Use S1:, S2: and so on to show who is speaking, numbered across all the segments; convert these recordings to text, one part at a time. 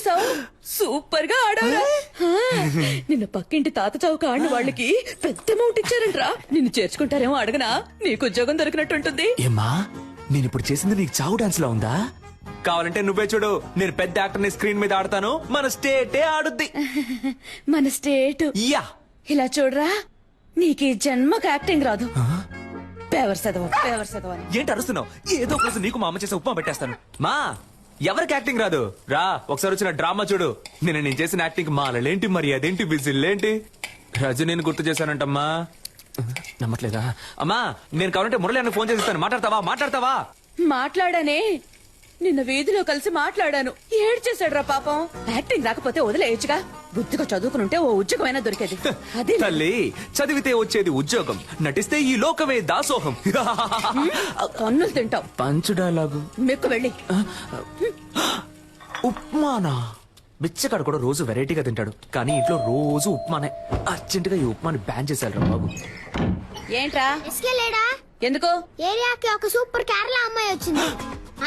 S1: చేసావు, సూపర్ గా ఆడావురా. నిన్న పక్కింటి తాత చౌక ఆడిన వాళ్ళకి పెద్ద అమౌంట్ ఇచ్చారంట్రా. నిన్ను చేర్చుకుంటారేమో అడగనా, నీకు ఉద్యోగం దొరికినట్టుంటుంది.
S2: ఏమ్మా నేను ఇప్పుడు చేసింది నీకు చావు డాన్స్ లో ఉందా? కావాలంటే నువ్వే చూడు, నేను పెద్ద యాక్టర్ ని స్క్రీన్ మీద ఆడతాను, మన స్టేటే ఆడుద్ది.
S1: మన స్టేట్
S2: యా
S1: ఇలా చూడరా, నీకు ఈ జన్మకు యాక్టింగ్ రాదు. పేవర్ చదవ
S2: ఏంటి అరుస్తున్నావు? ఏదో కోసం నీకు మా అమ్మ చేసే ఉప్మా పెట్టేస్తాను. మా ఎవరికి యాక్టింగ్ రాదు రా, ఒకసారి వచ్చిన డ్రామా చూడు. నేను చేసిన యాక్టింగ్ మాలలేంటి, మరి అదేంటి, విజిల్లేంటి, రజనీని గుర్తు చేశానంటమ్మా. నమ్మట్లేదా? అమ్మా నేను కావాలంటే మురళి అన్న ఫోన్ చేసిస్తాను, మాట్లాడతావా?
S1: మాట్లాడానే, నిన్న వీధిలో కలిసి మాట్లాడాను. ఏడ్చేశాడురా పాపం. యాక్టింగ్ రాకపోతే వదిలేయచ్చుగా, బుద్ధిగా చదువుకునుంటే ఓ ఉద్యోగమైనా దొరికేది. అదే
S2: తల్లి, చదివితే వచ్చేది ఉద్యోగం, నటిస్తే ఈ లోకమే దాసోహం.
S1: కన్నులు తింటావు.
S2: పంచు డైలాగు
S1: మెక్కు వెళ్ళి.
S2: ఉప్మానా? బిచ్చగాడు కూడా రోజు వెరైటీగా తింటాడు, కానీ ఇంట్లో రోజు ఉప్మానే. అర్జెంట్ గా ఈ ఉప్మాని బ్యాన్ చేశారు బాబు.
S1: ఏంట్రా
S3: లేడా?
S1: ఎందుకు?
S3: ఏరియాకి ఒక సూపర్ కేరళ అమ్మాయి వచ్చింది.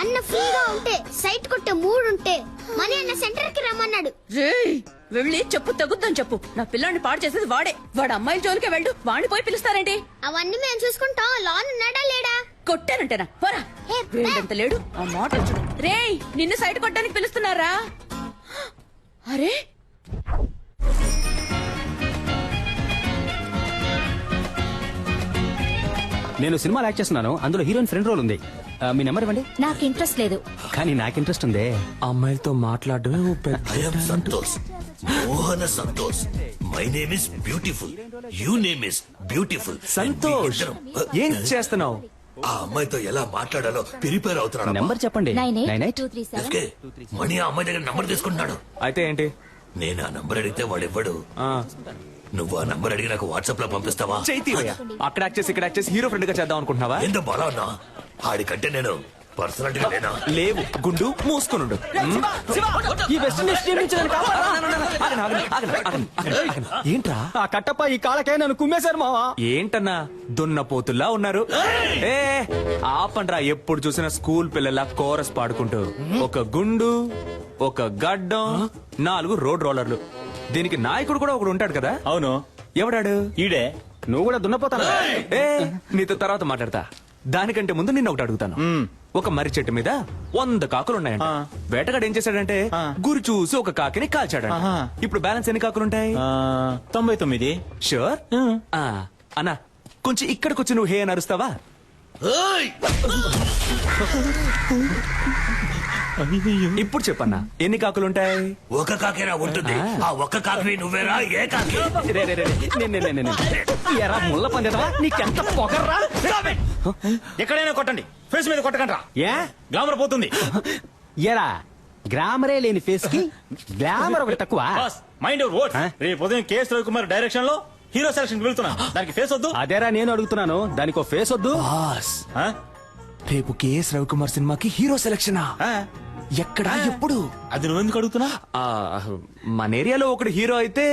S3: అన్న ఫ్రీగా ఉంటే, సైట్ కొట్టే మూడుంటే మనీ అన్న సెంటర్ కి రమ్మన్నాడు.
S1: రేయ్ వెళ్ళి చెప్పు, తగ్గుద్దని చెప్పు. నా పిల్లాన్ని పాడు చేసేది వాడే. వాడు అమ్మాయిల జోలికే వెళ్ళు, వాడిని పోయి పిలుస్తారేంటి?
S3: అవన్నీ మేము చూసుకుంటాం. లాన్ ఉన్నాడా లేడా?
S1: కొట్టానంటేనా పోరా. వీడంత లేడు, ఆ మాట చూడు. రేయ్ నిన్ను సైట్ కొట్టడానికి పిలుస్తున్నారా? అరే
S4: నేను సినిమాలో యాక్ట్ చేస్తున్నాను, అందులో హీరోయిన్ ఫ్రెండ్ రోల్ ఉంది. మీ నెంబర్ ఇవ్వండి.
S3: నాకు ఇంట్రెస్ట్ లేదు.
S4: కానీ నాకు ఇంట్రెస్ట్ ఉంది.
S2: అమ్మాయిలతో మాట్లాడడమే ఓ పెద్ద.
S5: I am Santosh. Mohana Santosh. My name is beautiful. You name is beautiful.
S2: Santosh, ఏం చేస్తున్నావు?
S5: ఆ అమ్మాయితో ఎలా మాట్లాడాలో ప్రిపేర్ అవుతున్నాడు.
S4: నెంబర్ చెప్పండి.
S5: 98. మణి ఆ అమ్మాయి దగ్గర నంబర్ తీసుకుంటున్నాడు.
S2: అయితే ఏంటి?
S5: నేను ఆ నంబర్ అడిగితే వాడు ఇవ్వడు. నువ్వు ఆ నంబర్ అడిగి నాకు వాట్సాప్ లో పంపిస్తావా?
S2: చైతీవయ్యా, అక్కడ యాక్ట్ చేసి ఇక్కడ యాక్ట్ చేసి హీరో ఫ్రెండ్ గా చేద్దాం అనుకుంటున్నావా?
S5: ఎంత బలా ఉన్నా ఆడికంటే నేను పర్సనాలిటీగా లేనా?
S2: లేవు, గుండు మూసుకునుండు.
S4: ఈ వెస్ట్ ఇండీస్ టీం నుంచి నన్ను
S2: ఏంట్రా
S4: ఆ కట్టప్ప ఈ కాళ్ళకే నన్ను కుమ్మేశారు మావా.
S2: ఏంటన్నా దున్నపోతుల్లా ఉన్నారు? ఏ ఆపండ్రా, ఎప్పుడు చూసినా స్కూల్ పిల్లల కోరస్ పాడుకుంటూ. ఒక గుండు, ఒక గడ్డం, 4 రోడ్ రోలర్లు. దీనికి నాయకుడు కూడా ఒకడు ఉంటాడు కదా?
S4: అవును.
S2: ఎవడాడు?
S4: ఈడే. నువ్వు కూడా దున్నపోతాను.
S2: ఏ నీతో తర్వాత మాట్లాడతా. దానికంటే ముందు నిన్న ఒకటి అడుగుతాను. ఒక మర్రి చెట్టు మీద 100 కాకులున్నాయంట. వేటగాడు ఏం చేశాడంటే గురి చూసి ఒక కాకిని కాల్చాడు. ఇప్పుడు బ్యాలెన్స్ ఎన్ని కాకులుంటాయి?
S4: 99.
S2: షూర్? అన్నా కొంచెం ఇక్కడికొచ్చి నువ్వు హే అని అరుస్తావా? ఇప్పుడు చెప్పన్నా ఎన్ని కాకులుంటాయి?
S5: ఒక కాకేరా ఉంటుంది. ఆ ఒక్క కాకి నువ్వేరా? ఏ కాకి?
S4: ఎరా ముళ్ళ పందేదవా, నీకెంత పొగర్రా? ఎక్కడైనా కొట్టండి, ఫేస్ మీద కొట్టకండి రా. ఏ గ్లామర్ పోతుంది. ఎరా గ్లామరే లేని ఫేస్ కి గ్లామర్ ఒకటి తక్కువ. Mind your words. రేపు ఉదయం కేఎస్ రవికుమార్ డైరెక్షన్ లో హీరో సెలక్షన్ వెళ్తున్నా, దానికి ఫేస్ వద్దు. అదేరా నేను అడుగుతున్నాను, దానికి ఫేస్ వద్దు.
S2: రేపు కేఎస్ రవికుమార్ సినిమాకి హీరో సెలక్షనా? ఎక్కడా, ఎప్పుడు?
S4: అది నువ్వు ఎందుకు అడుగుతున్నా?
S2: మన ఏరియాలో ఒకడు హీరో అయితే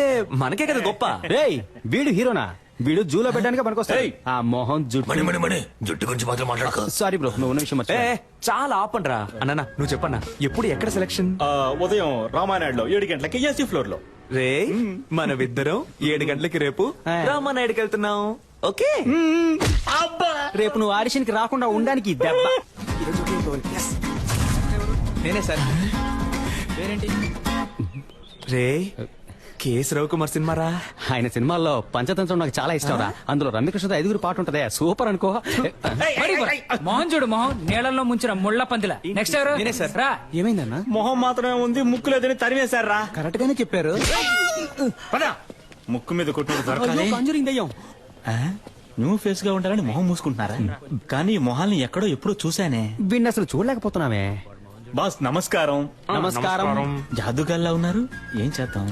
S2: మనకే కదా గొప్ప.
S4: రేయ్ వీడు హీరోనా? వీడు జూలో పెట్టడానికి పనికొస్తాయి. ఆ మొహం
S5: మణి మణి మణి జుట్టు గురించి మాత్రం మాట్లాడక.
S4: సారీ బ్రో, నువ్వు ఉన్న విషయం
S2: చాలా ఆపండ్రా. అన్న నువ్వు చెప్పన్నా, ఎప్పుడు ఎక్కడ సెలక్షన్?
S4: ఉదయం రామానాయుడులో 7 గంటలకి ఏసీ ఫ్లోర్ లో.
S2: రే మనమిద్దరం 7 గంటలకి రేపు రామానాయుడుకి వెళ్తున్నాం. ఓకే?
S4: రేపు నువ్వు ఆడిషన్ కి రాకుండా ఉండడానికి దెబ్బ.
S2: నేనే సార్. రే కేఎస్ రవికుమార్ సినిమారా?
S4: ఆయన సినిమాల్లో పంచతంత్రం నాకు చాలా ఇష్టం రా. అందులో రమ్యకృష్ణతో 5 పాట ఉంటదే, సూపర్ అనుకో.
S6: మోహన్ చూడు, మొహం నీళ్ళల్లో ముంచిన ముళ్ళ పందిల. నెక్స్ట్ ఎవరు?
S2: నేనే సార్.
S6: రా.
S4: ఏమైందన్నా? మొహం మాత్రమే ఉంది, ముక్కు లేదని తరిమేశారు రా. కరెక్ట్ గానే చెప్పారు. ముక్కు మీద కొట్టిన దయ్యం. న్యూ ఫేస్ గా ఉండాలని మొహం మూసుకుంటున్నారా? కానీ మొహాల్ని ఎక్కడో ఎప్పుడో చూసానే. వీడిని అసలు చూడలేకపోతున్నామే. బాస్ నమస్కారం. నమస్కారం. జాదుగాల్లా ఉన్నారు, ఏం చేద్దాం?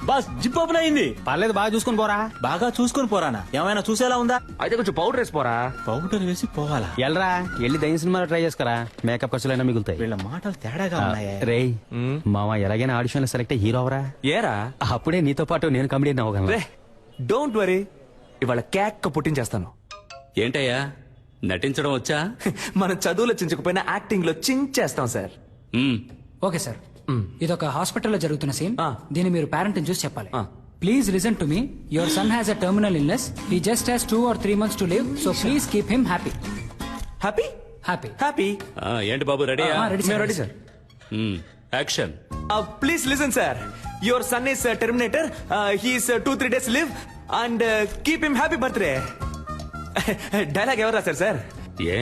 S4: బాస్ జిప్ ఓపెన్ అయింది. పర్లేదు, బాగా చూసుకొని పోరా. బాగా చూసుకొని పోరానా? ఏమైనా చూసేలా ఉందా?
S2: అయితే కొంచెం పౌడర్ వేసి పోరా.
S4: పౌడర్ వేసి పోవాలా? ఎల్రా వెళ్ళి దయ్యం సినిమాలో ట్రై చేసుకోరా, మేకప్ ఖర్చులైనా మిగులుతాయి. వీళ్ళ మాటలు తేడాగా ఉన్నాయా? రేయ్ మామ, ఎలాగైనా ఆడిషన్ లో సెలెక్ట్ హీరో అవరా.
S2: ఏరా
S4: అప్పుడే నీతో పాటు నేను కమిడీ అవ్వగలను.
S2: డోంట్ వరీ, ఇవాళ కేక్ పుట్టించేస్తాను.
S7: ఏంటయ్యా నటించడం వచ్చా?
S2: మనం చదువులో చించకపోయినా యాక్టింగ్ లో చించేస్తాం సార్.
S6: Okay sir. ఇదొక హాస్పిటల్లో జరుగుతున్న సీన్.
S2: ఆ.
S6: దీన్ని మీరు పేరెంట్ చూసి చెప్పాలి.
S2: ఆ.
S6: Please listen to me. Your son has a terminal illness. He just has 2 or 3 months to live. So please keep him happy.
S2: Happy
S6: happy.
S2: Happy
S7: ఏంటి బాబు రెడీయా?
S6: Ready sir.
S2: Ready sir.
S7: Action.
S2: Please listen sir. Your son is Terminator. He's 2-3 days live and keep him happy birthday. Dialogue ఎవరు రాశారు sir?
S7: ఏ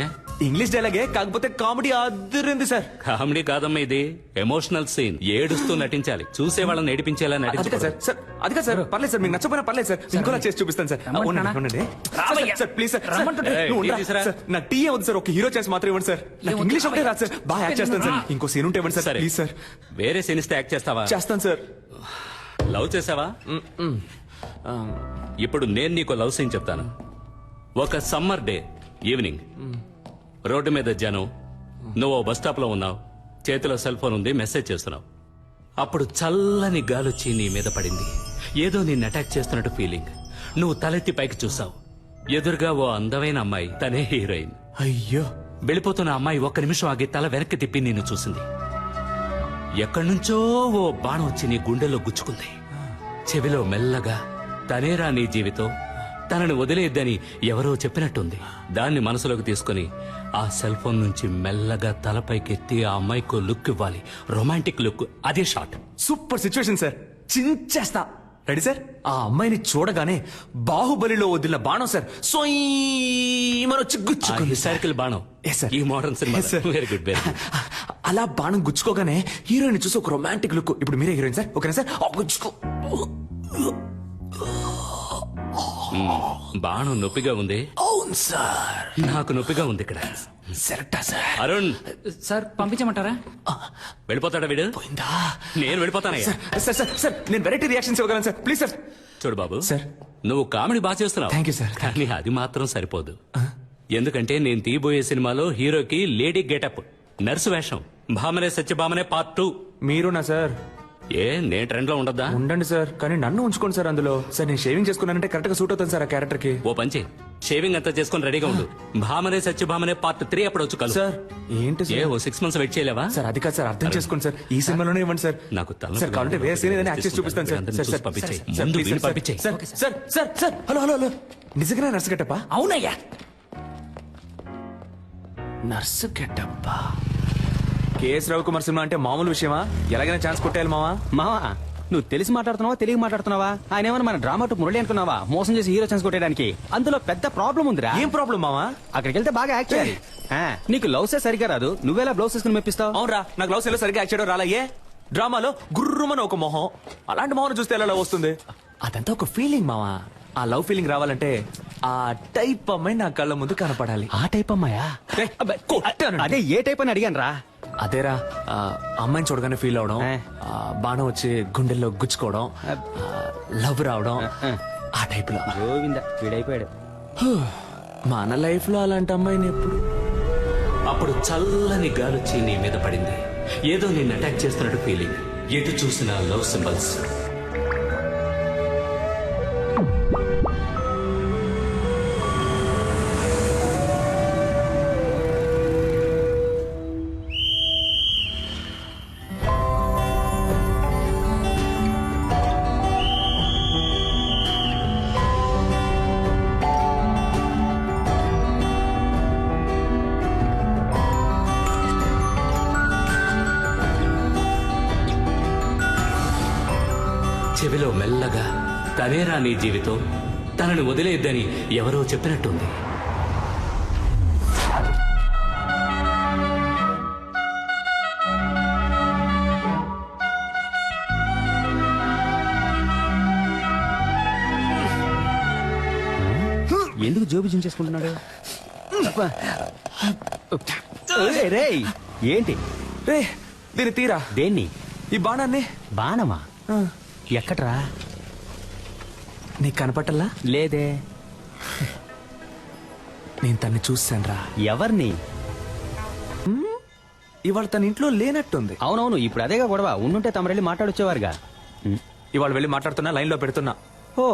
S2: English డైలాగే, కాకపోతే comedy అదిరింది sir.
S7: Comedy కాదమ్మా, ఇది emotional scene. ఏడుస్తూ నటించాలి, చూసే వాళ్ళని ఏడిపించేలా
S2: అది కాదు
S7: నటించాలి.
S2: సార్. సార్ అది కాదు సార్. పర్లేదు సార్, మీకు నచ్చపోయినా పర్లేదు సార్. ఇంకోలా చేసి చూపిస్తాను సార్.
S6: రమ్మంటున్నానా?
S2: ఉండండి.
S6: రామయ్య.
S2: Sir please sir.
S6: రమ్మంటుంటే.
S2: నువ్వు
S7: ఏయ్,
S2: ఉండరా?
S7: తీసురా.
S2: సార్, నా టీ ఉంది సార్. ఒక హీరో ఛాన్స్ మాత్రం ఇవ్వండి సార్. నాకు
S6: ఏమొద్దు,
S2: ఇంగ్లీష్ ఒకటే
S6: రామయ్య.
S2: రాదు సార్. బాగా యాక్ట్ చేస్తాను సార్. ఇంకో సీన్ ఉంటే ఇవ్వండి సార్.
S7: సరే.
S2: Please sir.
S7: వేరే సీన్ ఇస్తే యాక్ట్ చేస్తావా?
S2: చేస్తాను సార్.
S7: లవ్ చేసావా? ఇప్పుడు నేను నీకు లవ్ సీన్ చెప్తాను. ఒక సమ్మర్ డే ఈవినింగ్, రోడ్డు మీద జనం, నువ్వు బస్ స్టాప్ లో ఉన్నావు, చేతిలో సెల్ ఫోన్ ఉంది, మెసేజ్ చేస్తున్నావు. అప్పుడు చల్లని గాలొచ్చి నీ మీద పడింది. ఏదో నిన్ను అటాక్ చేస్తున్నట్టు ఫీలింగ్. నువ్వు తలెత్తి పైకి చూసావు. ఎదురుగా ఓ అందమైన అమ్మాయి, తనే హీరోయిన్.
S2: అయ్యో,
S7: వెళ్ళిపోతున్న అమ్మాయి ఒక్క నిమిషం ఆగి తల వెనక్కి తిప్పి నిన్ను చూసింది. ఎక్కడి నుంచో ఓ బాణం వచ్చి నీ గుండెల్లో గుచ్చుకుంది. చెవిలో మెల్లగా, తనేరా నీ జీవితం, తనని వదిలేద్దని ఎవరో చెప్పినట్టుంది. దాన్ని మనసులోకి తీసుకుని ఆ సెల్ ఫోన్ నుంచి మెల్లగా తలపైకెత్తి ఆ అమ్మాయికో లుక్ ఇవ్వాలి. Romantic look. అదే షాట్.
S2: Super situation sir. చించేస్తా. Ready sir. ఆ అమ్మాయిని చూడగానే బాహుబలిలో వదిలిన బాణం సార్ వచ్చి గుచ్చుకుంది.
S7: హిస్టారికల్ బాణం.
S2: Yes, sir.
S7: ఈ modern cinema.
S2: Yes, sir.
S7: Very good, very good.
S2: అలా బాణం గుచ్చుకోగానే హీరోయిన్ చూసి ఒక రొమాంటిక్ లుక్. ఇప్పుడు మీరే హీరోయిన్ సార్. ఓకేనా సార్? గుచ్చుకో.
S7: బాణం నొప్పిగా ఉంది.
S2: అవును సార్.
S7: నాకు నొప్పిగా ఉంది ఇక్కడ.
S2: సెరక్టా సార్.
S7: అరుణ్,
S6: సార్ పంపించమంటారా?
S7: వెళ్ళిపోతాడా వీడు?
S2: పోయిందా?
S7: నేను వెళ్ళిపోతానయ్యా.
S2: సార్ సార్ సార్ నేను వెరైటీ రియాక్షన్స్ ఇవ్వగలను సార్. Please sir.
S7: చూడు బాబు,
S2: సార్.
S7: నువ్వు కామెడీ బాగా చేస్తున్నావు.
S2: Thank you, sir.
S7: కానీ అది మాత్రం సరిపోదు. ఎందుకంటే నేను తీయబోయే సినిమాలో హీరోకి లేడీ గెటప్, నర్సు వేషం, భామనే సత్యభామనే పార్ట్ 2.
S2: మీరునా సార్?
S7: ఏ నేను ట్రెండ్ లో ఉండద్దా?
S2: ఉండండి సార్, కానీ నన్ను ఉంచుకోండి సార్ అందులో. సార్ నేను షేవింగ్ చేసుకున్నానంటే కరెక్ట్ గా సూట్ అవుతాను సార్ ఆ క్యారెక్టర్ కి.
S7: ఓ పంచే, షేవింగ్ అంతా చేసుకుని రెడీగా ఉండు. భామనే సత్యభామనే పార్ట్ 3 అప్పుడు వచ్చి కలు.
S2: సార్ ఏంటి
S7: ఏ
S2: సార్?
S7: ఓ 6 months వెయిట్ చేయలేవా?
S2: సార్ అది కాదు సార్, అర్థం చేసుకోండి సార్. ఈ సినిమాలోనే ఇవ్వండి సార్.
S7: నాకు తలనొప్పి
S2: సార్ కావాలంటే వేరే సీన్ ఏదైనా యాక్ట్ చేసి చూపిస్తాను సార్.
S7: అందరిని
S2: సార్
S7: చూసి
S2: సార్
S7: పంపించేయ్.
S2: సార్,
S7: ముందు
S2: ప్లీజ్
S7: వీడిని
S2: సార్.
S7: పంపించేయ్.
S2: Sir sir sir sir hello hello hello. నిజంగానే నర్సు గెటప్పా?
S6: అవునయ్యా.
S2: నర్సు గెటప్పా? కేఎస్ రవికుమార్ సినిమా అంటే మామూలు విషయమా? ఎలాగైనా ఛాన్స్ కొట్టేయాలి మావా.
S4: మావా, నువ్వు తెలిసి మాట్లాడుతున్నావా తెలియ మాట్లాడుతున్నావా? ఆయన ఏమన్నా మన డ్రామా టు మురళి అనుకున్నావా? మోసం చేసి హీరో ఛాన్స్ కొట్టేయడానికి. అందులో పెద్ద ప్రాబ్లం ఉందిరా.
S2: ఏం ప్రాబ్లం మావా?
S4: అక్కడికి వెళ్తే బాగా యాక్ట్ చేయాలి. నీకు లవ్సే సరిగా రాదు, నువ్వేలా బ్లౌజ్ వేసుకుని మెప్పిస్తావు?
S2: అవునరా, నాకు లవ్ సెల్లో సరిగ్గా యాక్ట్ చేయడం రాలయ్యే. డ్రామాలో గుర్రుమని ఒక మొహం, అలాంటి మొహం చూస్తే ఎలా లవ్ వస్తుంది? అదంతా ఒక ఫీలింగ్ మావా. ఆ లవ్ ఫీలింగ్ రావాలంటే ఆ టైప్ అమ్మాయి నా కళ్ళ ముందు కనపడాలి.
S4: ఆ టైప్ అమ్మాయా?
S2: ఏయ్, అబ్బే, కొట్టానండి.
S4: అదే ఏ టైప్ అని అడిగాను రా.
S2: అదేరా, అమ్మాయిని చూడగానే ఫీల్ అవడం, బాణం వచ్చి గుండెల్లో గుచ్చుకోవడం, లవ్ రావడం, ఆ టైప్ లో.
S4: గోవింద వీడైపోయాడు.
S2: మన లైఫ్ లో అలాంటి అమ్మాయిని ఎప్పుడు.
S7: అప్పుడు చల్లని గాలొచ్చి నీ మీద పడింది. ఏదో నిన్ను అటాక్ చేస్తున్నట్టు ఫీలింగ్. ఎటు చూసిన లవ్ సింబల్స్. చెవిలో మెల్లగా, తనేరా నీ జీవితం, తనని వదిలేద్దని ఎవరో చెప్పినట్టుంది.
S4: ఎందుకు జోబు చించేసుకుంటున్నాడు? రేయ్ ఏంటి?
S2: రే, దీన్ని తీరా.
S4: దేన్ని?
S2: ఈ బాణాన్ని.
S4: బాణమా? ఎక్కడ్రా?
S2: నీకు కనపట్టల్లా?
S4: లేదే.
S2: నేను తన్ని చూశాను రా.
S4: ఎవరిని?
S2: ఇవాళ తన ఇంట్లో లేనట్టుంది.
S4: అవునవును, ఇప్పుడు అదేగా గొడవ. ఉండుంటే తమరెళ్ళి మాట్లాడొచ్చేవారుగా.
S2: ఇవాళ వెళ్ళి మాట్లాడుతున్నా, లైన్ లో పెడుతున్నా.
S4: ఓ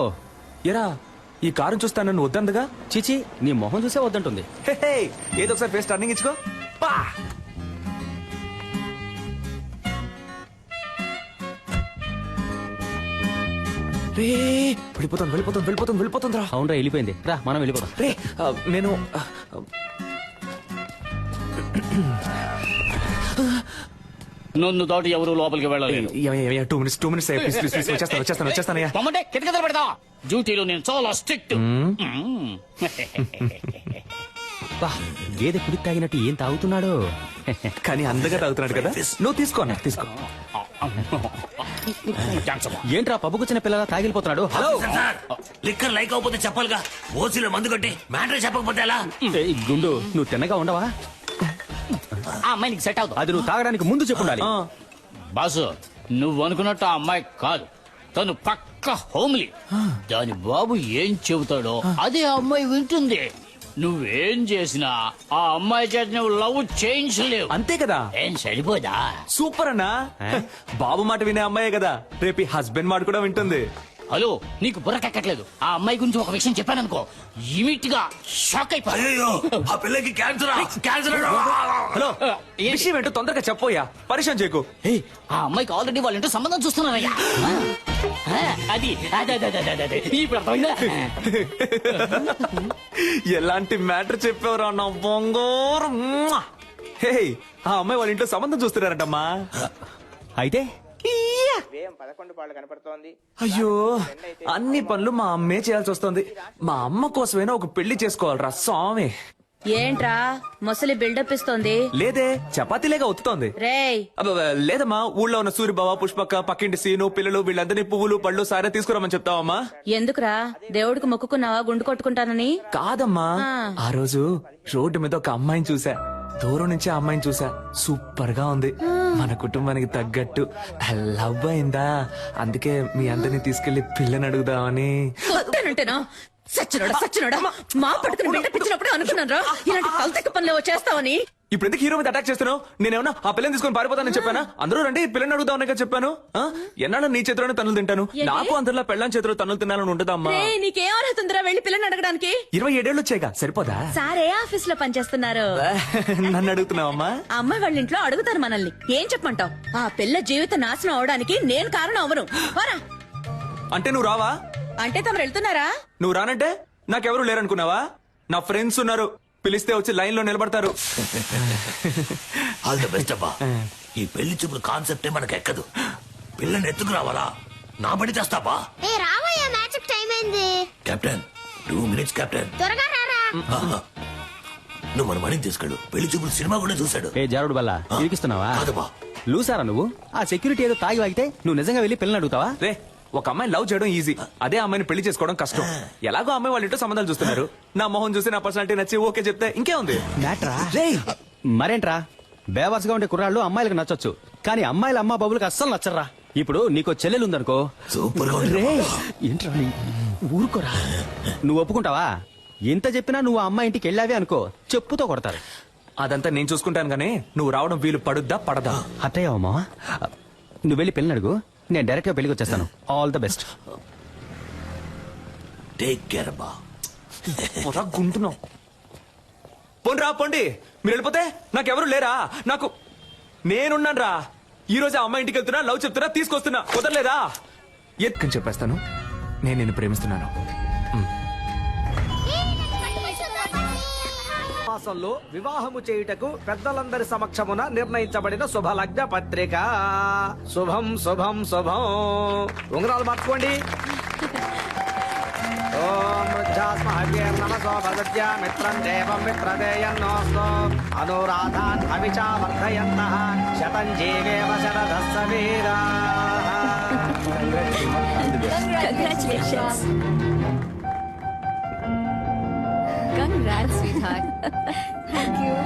S2: ఎరా, ఈ కారు చూస్తాను నన్ను వద్దందుగా.
S4: చిచి, నీ మొహం చూసే వద్దంటుంది.
S2: ఏదో ఒకసారి ఫేస్ టర్నింగ్ ఇచ్చుకో. పా. రే వెళ్ళిపోతుంది రా.
S4: అవునరా వెళ్ళిపోయింది, రా మనం వెళ్ళిపోదాం.
S2: రే నేను
S8: నన్ను దాటి ఎవరు లోపలికి వెళ్ళలేదు.
S2: 2 minutes ప్లీజ్ వచ్చేస్తానయ్యా.
S8: పొమ్మంటే కిటకలు పెడతా. డ్యూటీలో నేను చాలా స్ట్రిక్ట్.
S4: బా, గేదె కుడి తాగినట్టు ఏం తాగుతున్నాడు.
S2: కానీ అందగా తాగుతున్నాడు కదా. నువ్వు తీసుకో అన్న, తీసుకో.
S4: ఏంట్రా పబ్బుకొచ్చిన పిల్లల తాగిలిపోతున్నాడు. హలో
S5: సార్ లిక్కర్ లైక్ అవకపోతే చెప్పాలిగా. ఓసీలో మందు కొట్టి మ్యాటర్ చెప్పకపోతే ఎలా?
S4: ఏయ్, గుండు నువ్వు తిన్నగా ఉండవా?
S8: ఆ అమ్మాయి నీకు సెట్ అవుతుంది.
S4: అది నువ్వు తాగడానికి ముందు చెప్పుండాలి.
S8: బాసు నువ్వు అనుకున్నట్టు ఆ అమ్మాయి కాదు, తను పక్క హోమ్లీ. దాని బాబు ఏం చెబుతాడో అదే ఆ అమ్మాయి వింటుంది. నువ్వేం చేసినా ఆ అమ్మాయి చేత నువ్వు లవ్ చేయించలేవు.
S2: అంతే కదా.
S8: ఏం సరిపోదా?
S2: సూపర్ అన్నా. బాబు మాట వినే అమ్మాయే కదా, రేపు హస్బెండ్ మాట కూడా వింటుంది.
S8: హలో నీకు బుర్రకెక్కట్లేదు. ఆ అమ్మాయి గురించి ఒక విషయం చెప్పాననుకో ఇమిట్ గా షాక్ అయిపోయి.
S5: అయ్యో ఆ పిల్లకి క్యాన్సర్.
S2: హలో విషయం ఏంటో తొందరగా చెప్పోయా, పరిచయం చేయకు.
S8: ఆ అమ్మాయికి ఆల్రెడీ వాళ్ళ ఇంటో సంబంధం చూస్తున్నారయ్యా. అది అదే ఇప్పుడు అర్థమైందా?
S2: ఎలాంటి మ్యాటర్ చెప్పావురా నా బొంగోరు. హే, ఆ అమ్మాయి వాళ్ళ ఇంట్లో సంబంధం చూస్తున్నారంటమ్మా.
S4: అయితే
S2: అయ్యో అన్ని పనులు మా అమ్మే చేయాల్సి వస్తుంది. మా అమ్మ కోసమైనా ఒక పెళ్లి చేసుకోవాలరా స్వామి.
S1: ఏంట్రా ముసలి బిల్డప్ ఇస్తోంది?
S2: లేదే, చపాతీలేగా ఒత్తుతోంది.
S1: రేయ్
S2: లేదమ్మా, ఊళ్ళో ఉన్న సూరిబావ, పుష్పక్క, పక్కింటి సీను, పిల్లలు వీళ్ళందరినీ పువ్వులు పళ్ళు సారే తీసుకురామని చెప్తావమ్మా.
S1: ఎందుకురా? దేవుడికి మొక్కుకున్నావా గుండు కొట్టుకుంటానని?
S2: కాదమ్మా, ఆ రోజు రోడ్డు మీద ఒక అమ్మాయిని చూసా. దూరం నుంచి ఆ అమ్మాయిని చూసా, సూపర్ గా ఉంది. మన కుటుంబానికి తగ్గట్టు లవ్ అయిందా. అందుకే మీ అందరినీ తీసుకెళ్లి పిల్లని అడుగుదామని.
S1: వస్తానంటేనా? సచ్చినోడా మా పట్టుకుని బిల్డప్ ఇచ్చినప్పుడు అనుకున్నాను రా ఇలాంటి కల్తెక్క పనులు చేస్తావని.
S2: ఇప్పుడు ఎందుకు హీరో మీద అటాక్ చేస్తున్నావు? నేనేమన్నా ఆ పిల్లని తీసుకొని పారిపోతానని చెప్పానా? అందరూ రండి పిల్లని అడుగుదామని చెప్పాను. ఎన్నాళ్ళు నీ చేతిలోనే తన్నులు తింటాను. నాకు అందరిలో పెళ్ళాం చేతిలో తన్నులు తినాలని ఉంటుందమ్మా.
S1: నీకేం అర్హతుందిరా వెళ్ళి పిల్లని అడగడానికి?
S2: 27 ఏళ్ళు వచ్చాయిగా, సరిపోదా?
S1: సారే ఆఫీస్ లో పనిచేస్తున్నారు.
S2: నన్ను అడుగుతున్నావమ్మా?
S1: అమ్మాయి వాళ్ళ ఇంట్లో అడుగుతారు మనల్ని. ఏం చెప్పమంటావు? ఆ పిల్ల జీవిత నాశనం అవడానికి నేను కారణం అవను. వారా
S2: అంటే నువ్వు రావా?
S1: అంటే తమరు వెళ్తున్నారా?
S2: నువ్వు రానంటే నాకెవరు లేరనుకున్నావా? నా ఫ్రెండ్స్ ఉన్నారు, పిలిస్తే వచ్చి లైన్ లో నిలబడతారు.
S5: ఆల్ ది బెస్ట్ అబ్బా. ఈ పెళ్లి చూపుల కాన్సెప్టే మనకు ఎక్కదు. పిల్లని ఎత్తుకు రావాలా? నా బడి తెస్తావా?
S3: ఏ రావయ్యా, మ్యాచ్ టైం అయింది.
S5: Captain 2 minutes captain.
S3: త్వరగా రారా.
S5: నువ్వు మన మణిని తీసుకెళ్ళు. పెళ్లి చూపులు సినిమా కూడా చూశాడు.
S4: ఏ జారుడు బల్ల ఇరికిస్తున్నావా?
S5: కాదబ్బా.
S4: లూసారా నువ్వు? ఆ సెక్యూరిటీ ఏదో తాగి వాగితే నువ్వు నిజంగా వెళ్ళి పిల్లని అడుగుతావా?
S2: రే, ఒక అమ్మాయి లవ్ చేయడం ఈజీ, అదే అమ్మాయిని పెళ్లి చేసుకోవడం కష్టం. ఎలాగో అమ్మాయి వాళ్ళ ఇంట్లో సంబంధాలు చూస్తున్నారు. నా మొహం చూసి నా పర్సనాలిటీ నచ్చి ఓకే చెప్తే ఇంకే ఉంది.
S4: మరేంట్రా, బేవర్స్ గా ఉండే కుర్రాళ్ళు అమ్మాయిలకు నచ్చొచ్చు, కానీ అమ్మాయిల అమ్మ బాబులకు అస్సలు నచ్చరా. ఇప్పుడు నీకు చెల్లెలు ఉందనుకో.
S5: సూపర్ గా
S4: రే ఏంట్రా ఊరుకోరా. నువ్వు ఒప్పుకుంటావా? ఎంత చెప్పినా నువ్వు ఆ అమ్మాయి ఇంటికి వెళ్ళావే అనుకో, చెప్పుతో కొడతారు.
S2: అదంతా నేను చూసుకుంటాను గానీ నువ్వు రావడం వీలు పడుద్దా పడదా?
S4: అట్టయ్యావా మావా? నువ్వు వెళ్ళి పెళ్ళి అడుగు, నేను డైరెక్ట్ గా పెళ్లికి వచ్చేస్తాను. All the best.
S5: Take care అబ్బా.
S2: గుంటున్నావు. పోండి పోండి, మీరు వెళ్ళిపోతే నాకెవరు లేరా? నాకు నేనున్నాను రా. ఈ రోజు అమ్మాయి ఇంటికి వెళ్తున్నా, లవ్ చెప్తున్నా, తీసుకొస్తున్నా. కుదరలేదా? ఎత్తుకని చెప్పేస్తాను, నేను నిన్ను ప్రేమిస్తున్నాను.
S9: మాసంలో వివాహము చేయుటకు పెద్దలందరి సమక్షమున నిర్ణయించబడిన శుభలగ్న పత్రిక. శుభం శుభం శుభం. ఉంగరాలు మార్చుకోండి. ఓం వృద్ధాస్మహవ్యేర్నమసో భగత్యా మిత్రం దేవం మిత్రదేయన్నోస్తో అనురాధాన్ అవిచా వర్ధయంతః శతం జీవేమ శరదస్స వీరాః.
S1: Congratulations.
S10: Congrats, sweetheart. Thank you.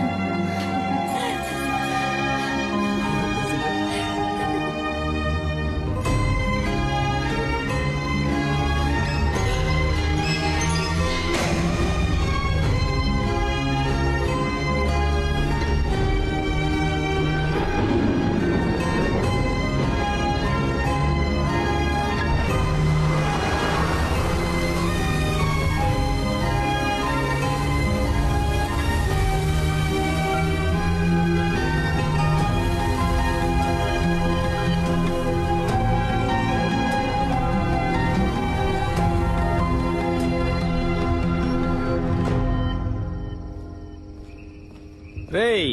S4: రేయ్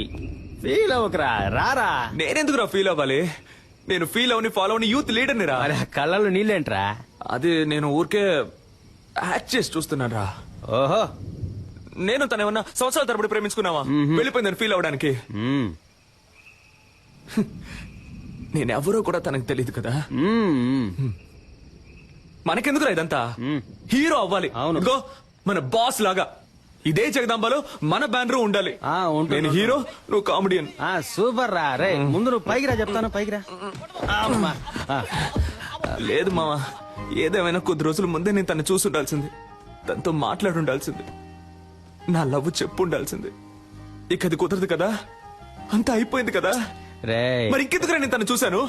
S4: ఫీల్ అవ్వకరా, రారా.
S2: నేనెందుకురా ఫీల్ అవ్వాలి? నేను ఫీల్ అవని ఫాలో అవని యూత్ లీడర్ని రా.
S4: అరే కళ్ళలో నీళ్ళేంట్రా?
S2: అది నేను ఊరికే యాక్ట్ చేసి చూస్తున్నాను రా.
S4: ఓహో.
S2: నేను తను ఏమన్నా సంవత్సరాల తరబడి ప్రేమించుకున్నావా? వెళ్ళిపోయిందని ఫీల్ అవడానికి. నేనెవరో కూడా తనకు తెలియదు కదా. మనకెందుకురా ఇదంతా? హీరో అవ్వాలి.
S4: అవును.
S2: ఇదిగో మన బాస్ లాగా ఇదే జగదాంబలో మన బ్యానర్ ఉండాలి. నేను హీరో, నువ్వు కామెడియన్.
S4: సూపర్ రా. రే ముందు నువ్వు పైకి రా, చెప్తాను. పైకి రా.
S2: లేదు మావా, ఏదేమైనా కొద్ది రోజుల ముందే నేను తను చూసి ఉండాల్సింది, తనతో మాట్లాడి ఉండాల్సింది, నా లవ్ చెప్పు ఉండాల్సింది. ఇక అది కుదరదు కదా, అంతా అయిపోయింది కదా.
S4: రే
S2: మరి ఇంకెందుకురా నేను తను చూశాను?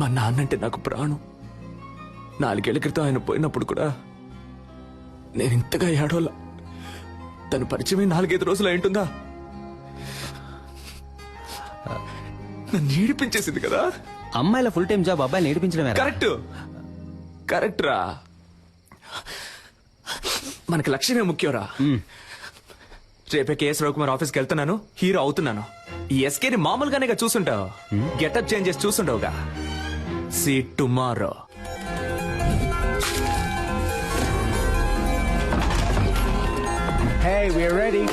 S2: మా నాన్నంటే నాకు ప్రాణం. 4 ఏళ్ల క్రితం ఆయన పోయినప్పుడు కూడా నేను ఇంతగా ఏడోలా. తను పరిచయమే 4-5 రోజులు అయింటుందా? నన్ను ఏడిపించేసింది కదా.
S4: అమ్మాయిల ఫుల్ టైం జాబ్ అబ్బాయిని ఏడిపించడమే.
S2: కరెక్ట్ కరెక్ట్ రా. మనకి లక్ష్యమే ముఖ్యంరా. రేపే కేఎస్ రవికుమార్ ఆఫీస్కి వెళ్తున్నాను, హీరో అవుతున్నాను. ఈ ఎస్కేని మామూలుగానే చూసుంటావు, గెటప్ చేంజ్ చేసి చూసుంటావుగా. See tomorrow.
S9: Hey, we're ready.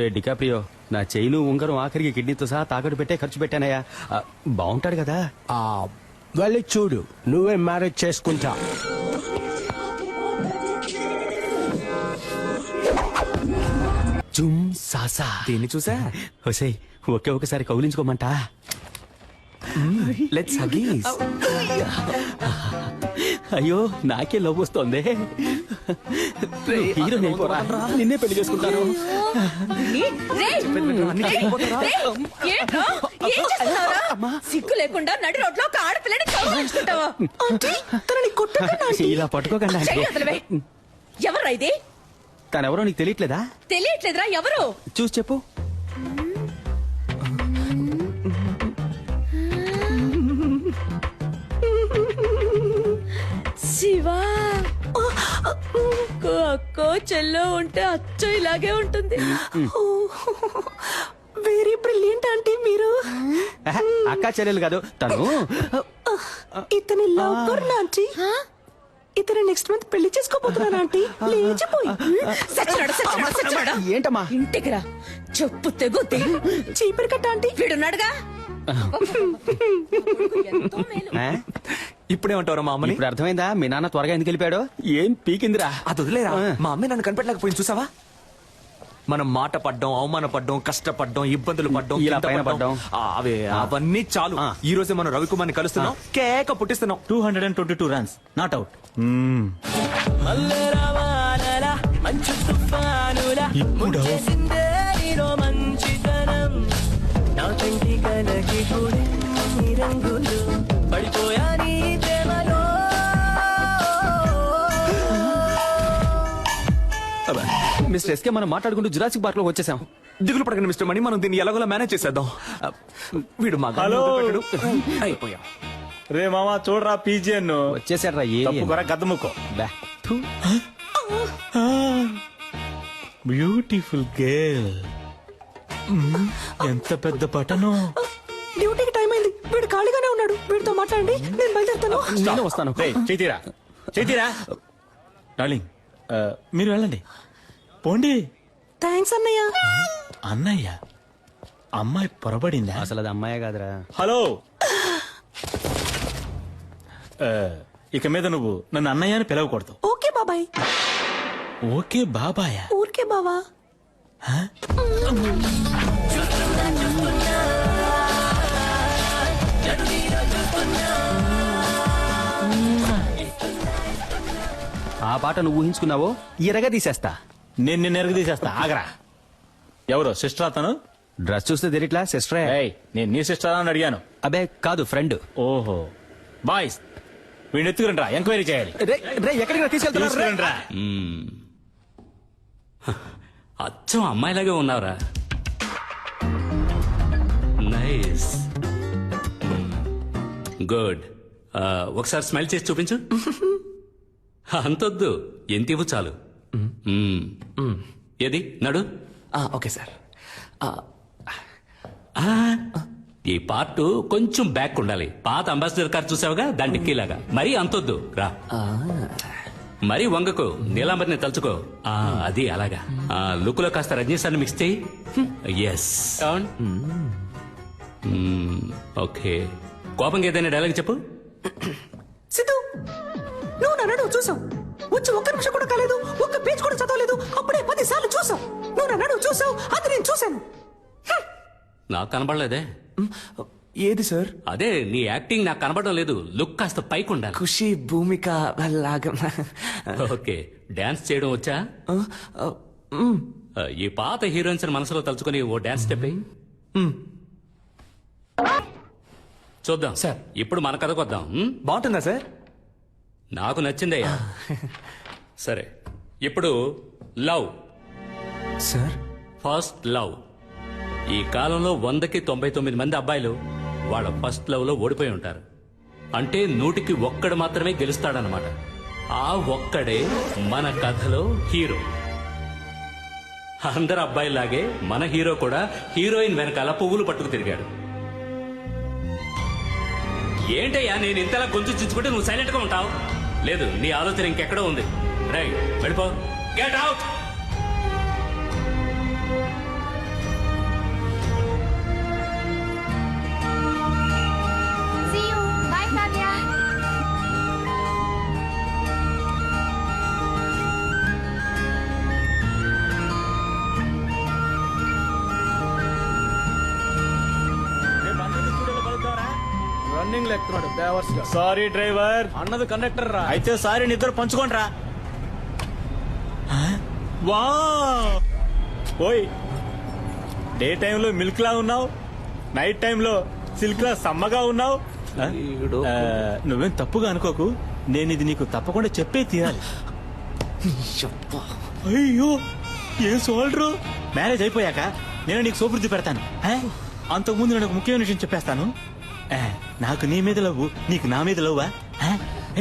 S4: ఏ డికాప్రియో, నా చైను ఉంగరం ఆఖరికి కిడ్నీతో సహా తాకట్టు పెట్టే ఖర్చు పెట్టానయ్యా. బాగుంటాడు కదా.
S9: వెళ్ళి చూడు, నువ్వే మ్యారేజ్ చేసుకుంటా.
S4: జుమ్ సాసా.
S2: దీన్ని చూసా?
S4: హొసై ఒకే ఒకసారి కౌలించుకోమంట.
S2: Let's Huggies.
S4: అయ్యో నాకే లవ్ వస్తోంది. హీరో నిన్నే పెళ్లి చేసుకుంటాను.
S1: సిగ్గు లేకుండా నడి రోడ్లో ఒక ఆడపిల్లని కౌగిలించుకుంటావా?
S4: ఇలా పట్టుకోకండి.
S1: ఎవరా ఇది?
S4: తనెవరో నీకు తెలియట్లేదా?
S1: తెలియట్లేదురా. ఎవరు?
S4: చూసి చెప్పు.
S1: శివా. అక్కో చెల్లో ఉంటే అచ్చో ఇలాగే ఉంటుంది. వెరీ బ్రిలియంట్ ఆంటీ మీరు.
S4: అక్క చెల్లెలు కాదు తను.
S1: ఇతని లవర్ ఆంటీ. ఇతను నెక్స్ట్ మంత్ పెళ్లి చేసుకోబోతున్నాను ఆంటీ. లేచిపోయి
S4: ఏంటమ్మా?
S1: ఇంటికి రా, చెప్పు తెగుద్ది. చీపిరి కట్ట ఆంటీ వీడున్నాడుగా.
S2: ఇప్పుడేమంటారా మా అమ్మని?
S4: ఇప్పుడు అర్థమైందా మీ నాన్న త్వరగా ఎందుకు వెళ్ళిపోయాడు? ఏం పీకిందిరా.
S2: అది వదిలేరా. మా అమ్మాయి నన్ను కనిపెట్టలేకపోయింది చూసావా? మనం మాట పడ్డం, అవమాన పడ్డం, కష్టపడ్డం, ఇబ్బందులు పడ్డం,
S4: ఇలా పైన పడ్డం.
S2: అవన్నీ చాలు. ఈ రోజే మనం రవికుమార్ని కలుస్తున్నాం, కేక పుట్టిస్తున్నాం.
S4: 222 రన్స్, నాట్ అవుట్. ఇప్పుడు మిస్టర్ ఎస్కే మనం మాట్లాడుకుంటూ జురాసిక్ పార్క్ లో వచ్చేసాం.
S2: దిగులు పడకండి మిస్టర్ మణి, మనం దీన్ని ఎలాగోలా మేనేజ్ చేసేద్దాం. వీడు మా అయిపోయాం.
S4: రే మామా చూడరా పీజియన్ వచ్చేసాడ్రా. గద్దముక్కో. Beautiful girl. ఎంత పెద్ద పటను.
S1: డ్యూటీకి టైం అయింది, వీడు ఖాళీగానే ఉన్నాడు. వీడితో మాట్లాడండి, నేను బయలుదేరుతాను.
S4: నేను వస్తాను. చేతిరా డార్లింగ్, మీరు వెళ్ళండి. పోండి.
S1: థ్యాంక్స్ అన్నయ్య.
S4: అన్నయ్య అమ్మాయి పొరబడిందా? అసలు అది అమ్మాయే కాదురా. హలో, ఇక మీద నువ్వు నన్ను అన్నయ్య అని పిలవకూడదు.
S1: ఓకే బాబాయ్.
S4: ఓకే బాబాయ్.
S1: ఊరికే బావా.
S4: ఆ పాట నువ్వు ఊహించుకున్నావో ఎరగా తీసేస్తా. నేను నిన్ను ఎరుగు తీసేస్తా ఆగరా. ఎవరు సిస్టర్ అతను?
S9: డ్రెస్ చూస్తే తెలియట్లా సిస్టరే.
S4: ఏయ్, నేను నీ సిస్టర్ అని అడిగాను.
S9: అబే కాదు ఫ్రెండ్.
S4: ఓహో బాయ్స్ వీడిని ఎత్తుకురండి రా, ఎంక్వైరీ చేయాలి.
S9: ఎక్కడికి తీసుకెళ్తున్నారు?
S4: రా.
S7: అచ్చం అమ్మాయిలాగే ఉన్నావురా. Nice, good. ఒకసారి స్మైల్ చేసి చూపించు. అంతొద్దు, ఎంత ఇవ్వు చాలు. ఏది నడు.
S2: Okay sir.
S7: ఈ పార్ట్ కొంచెం బ్యాక్ ఉండాలి. పాత అంబాసిడర్ కార్ చూసావుగా, దాని డిక్కీలాగా. మరీ అంతొద్దు రా. మరీ వంగకు, నీలాంబరిని తలుచుకో. అది అలాగా. లుక్ లో కాస్త రజనీశాన్ని మిక్స్ చేయి. ఎస్. ఓకే, కోపంగా ఏదైనా డైలాగ్ చెప్పు.
S1: సిద్ధు, నువ్వు నన్ను చూసావు. వచ్చి ఒక్క నిమిషం కూడా కాలేదు, ఒక్క పేజ్ కూడా చదవలేదు. అప్పుడే 10 సార్లు చూసావు. నువ్వు నన్ను చూసావు, అది నేను చూశాను.
S7: నాకు కనబడలేదే.
S2: ఏది సార్?
S7: అదే నీ యాక్టింగ్ నాకు కనబడడం లేదు. లుక్ కాస్త పైకి ఉండాలి.
S2: ఖుషి భూమిక లాగా.
S7: ఓకే, డాన్స్ చేయడం వచ్చా? ఈ పాత హీరోయిన్స్ మనసులో తలుచుకొని ఓ డాన్స్ స్టెప్ చూద్దాం సార్. ఇప్పుడు మన కథకు వద్దాం.
S2: బాగుంటుందా సార్?
S7: నాకు నచ్చిందయ్యా. సరే, ఇప్పుడు లవ్
S2: సార్.
S7: First love. ఈ కాలంలో 100కి 99 మంది అబ్బాయిలు వాళ్ళ ఫస్ట్ లవ్ లో ఓడిపోయి ఉంటారు. అంటే 100కి ఒక్కడు మాత్రమే గెలుస్తాడనమాట. ఆ ఒక్కడే మన కథలో హీరో. అందరు అబ్బాయిలాగే మన హీరో కూడా హీరోయిన్ వెనకాల పువ్వులు పట్టుకు తిరిగాడు. ఏంటయ్యా నేను ఇంతలా గొంతు చించుకుంటే నువ్వు సైలెంట్ గా ఉంటావు? లేదు, నీ ఆలోచన ఇంకెక్కడో ఉంది. రైట్, వెళ్ళిపో. Get out.
S3: See you. Bye, Kavya.
S9: Running లెక్కున్నాడు బేవర్స్ గా.
S4: Sorry driver.
S9: అన్నది కండక్టర్ రా.
S4: అయితే సారీ, నిద్ర పంచుకోండి రా. వా ఓయ్, డే టైంలో మిల్క్ లా ఉన్నావు, నైట్ టైంలో సిల్క్ లా సమ్మగా ఉన్నావు. నువ్వేం తప్పుగా అనుకోకు, నేను ఇది నీకు తప్పకుండా చెప్పే తీరాలి. అయ్యో ఏం సోల్డ్రు. మ్యారేజ్ అయిపోయాక నేను నీకు సోపుర్ది పెడతాను. అంతకుముందు నేను ఒక ముఖ్యమైన విషయం చెప్పేస్తాను. నాకు నీ మీద లవ్వు, నీకు నా మీద లవ్వా?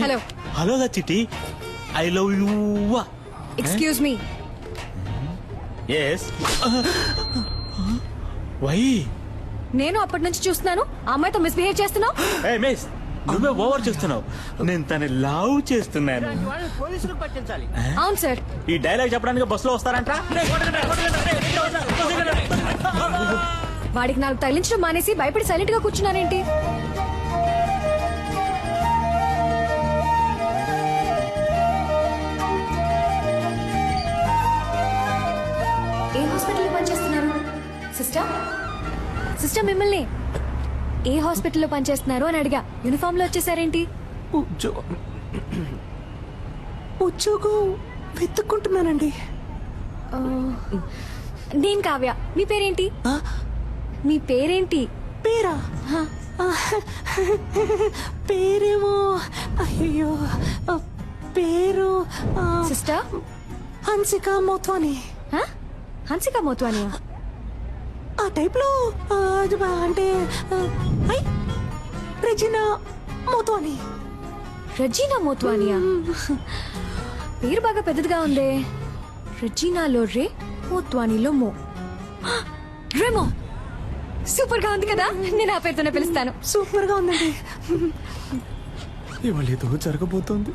S10: హలో
S4: హలోగా Chitti, I love you.
S10: Excuse me.
S4: Yes. Why?
S10: నేను అప్పటి నుంచి చూస్తున్నాను ఆ అమ్మాయితో మిస్బిహేవ్ చేస్తున్నావు.
S4: మిస్, నువ్వే ఓవర్ చేస్తున్నావు. నేను తన లవ్ చేస్తున్నాను.
S9: పోలీసులకు పట్టించాలి.
S10: అవును సార్.
S4: ఈ డైలాగ్ చెప్పడానికి బస్సులో వస్తారంట.
S10: వాడికి 4 తగిలించడం మానేసి భయపడి సైలెంట్ గా కూర్చున్నారేంటి? ఏ హాస్పిటల్లో పనిచేస్తున్నారు సిస్టర్? సిస్టర్, మిమ్మల్ని ఏ హాస్పిటల్లో పనిచేస్తున్నారు అని అడిగా. యూనిఫామ్ లో వచ్చేసారేంటి?
S1: ఉద్యోగం వెతుక్కుంటున్నానండి.
S10: నేను కావ్య. మీ పేరేంటి? మీ పేరేంటి?
S1: పేరా? పేరేమో అయ్యో పేరు
S10: సిస్టర్
S1: హన్సిక మోత్వాని.
S10: హన్సిక మోత్వానియా?
S1: ఆ టైప్ లో అంటే రెజినా మోత్వాని.
S10: రెజీనా మోత్వానియా? పేరు బాగా పెద్దదిగా ఉందే. రెజీనాలో రే, మోత్వానీలో మో. రేమో. సూపర్ గా ఉంది కదా, నేను ఆ పేరుతోనే పిలుస్తాను.
S1: సూపర్ గా ఉందండి. ఇవాళ ఏదో జరగబోతోంది.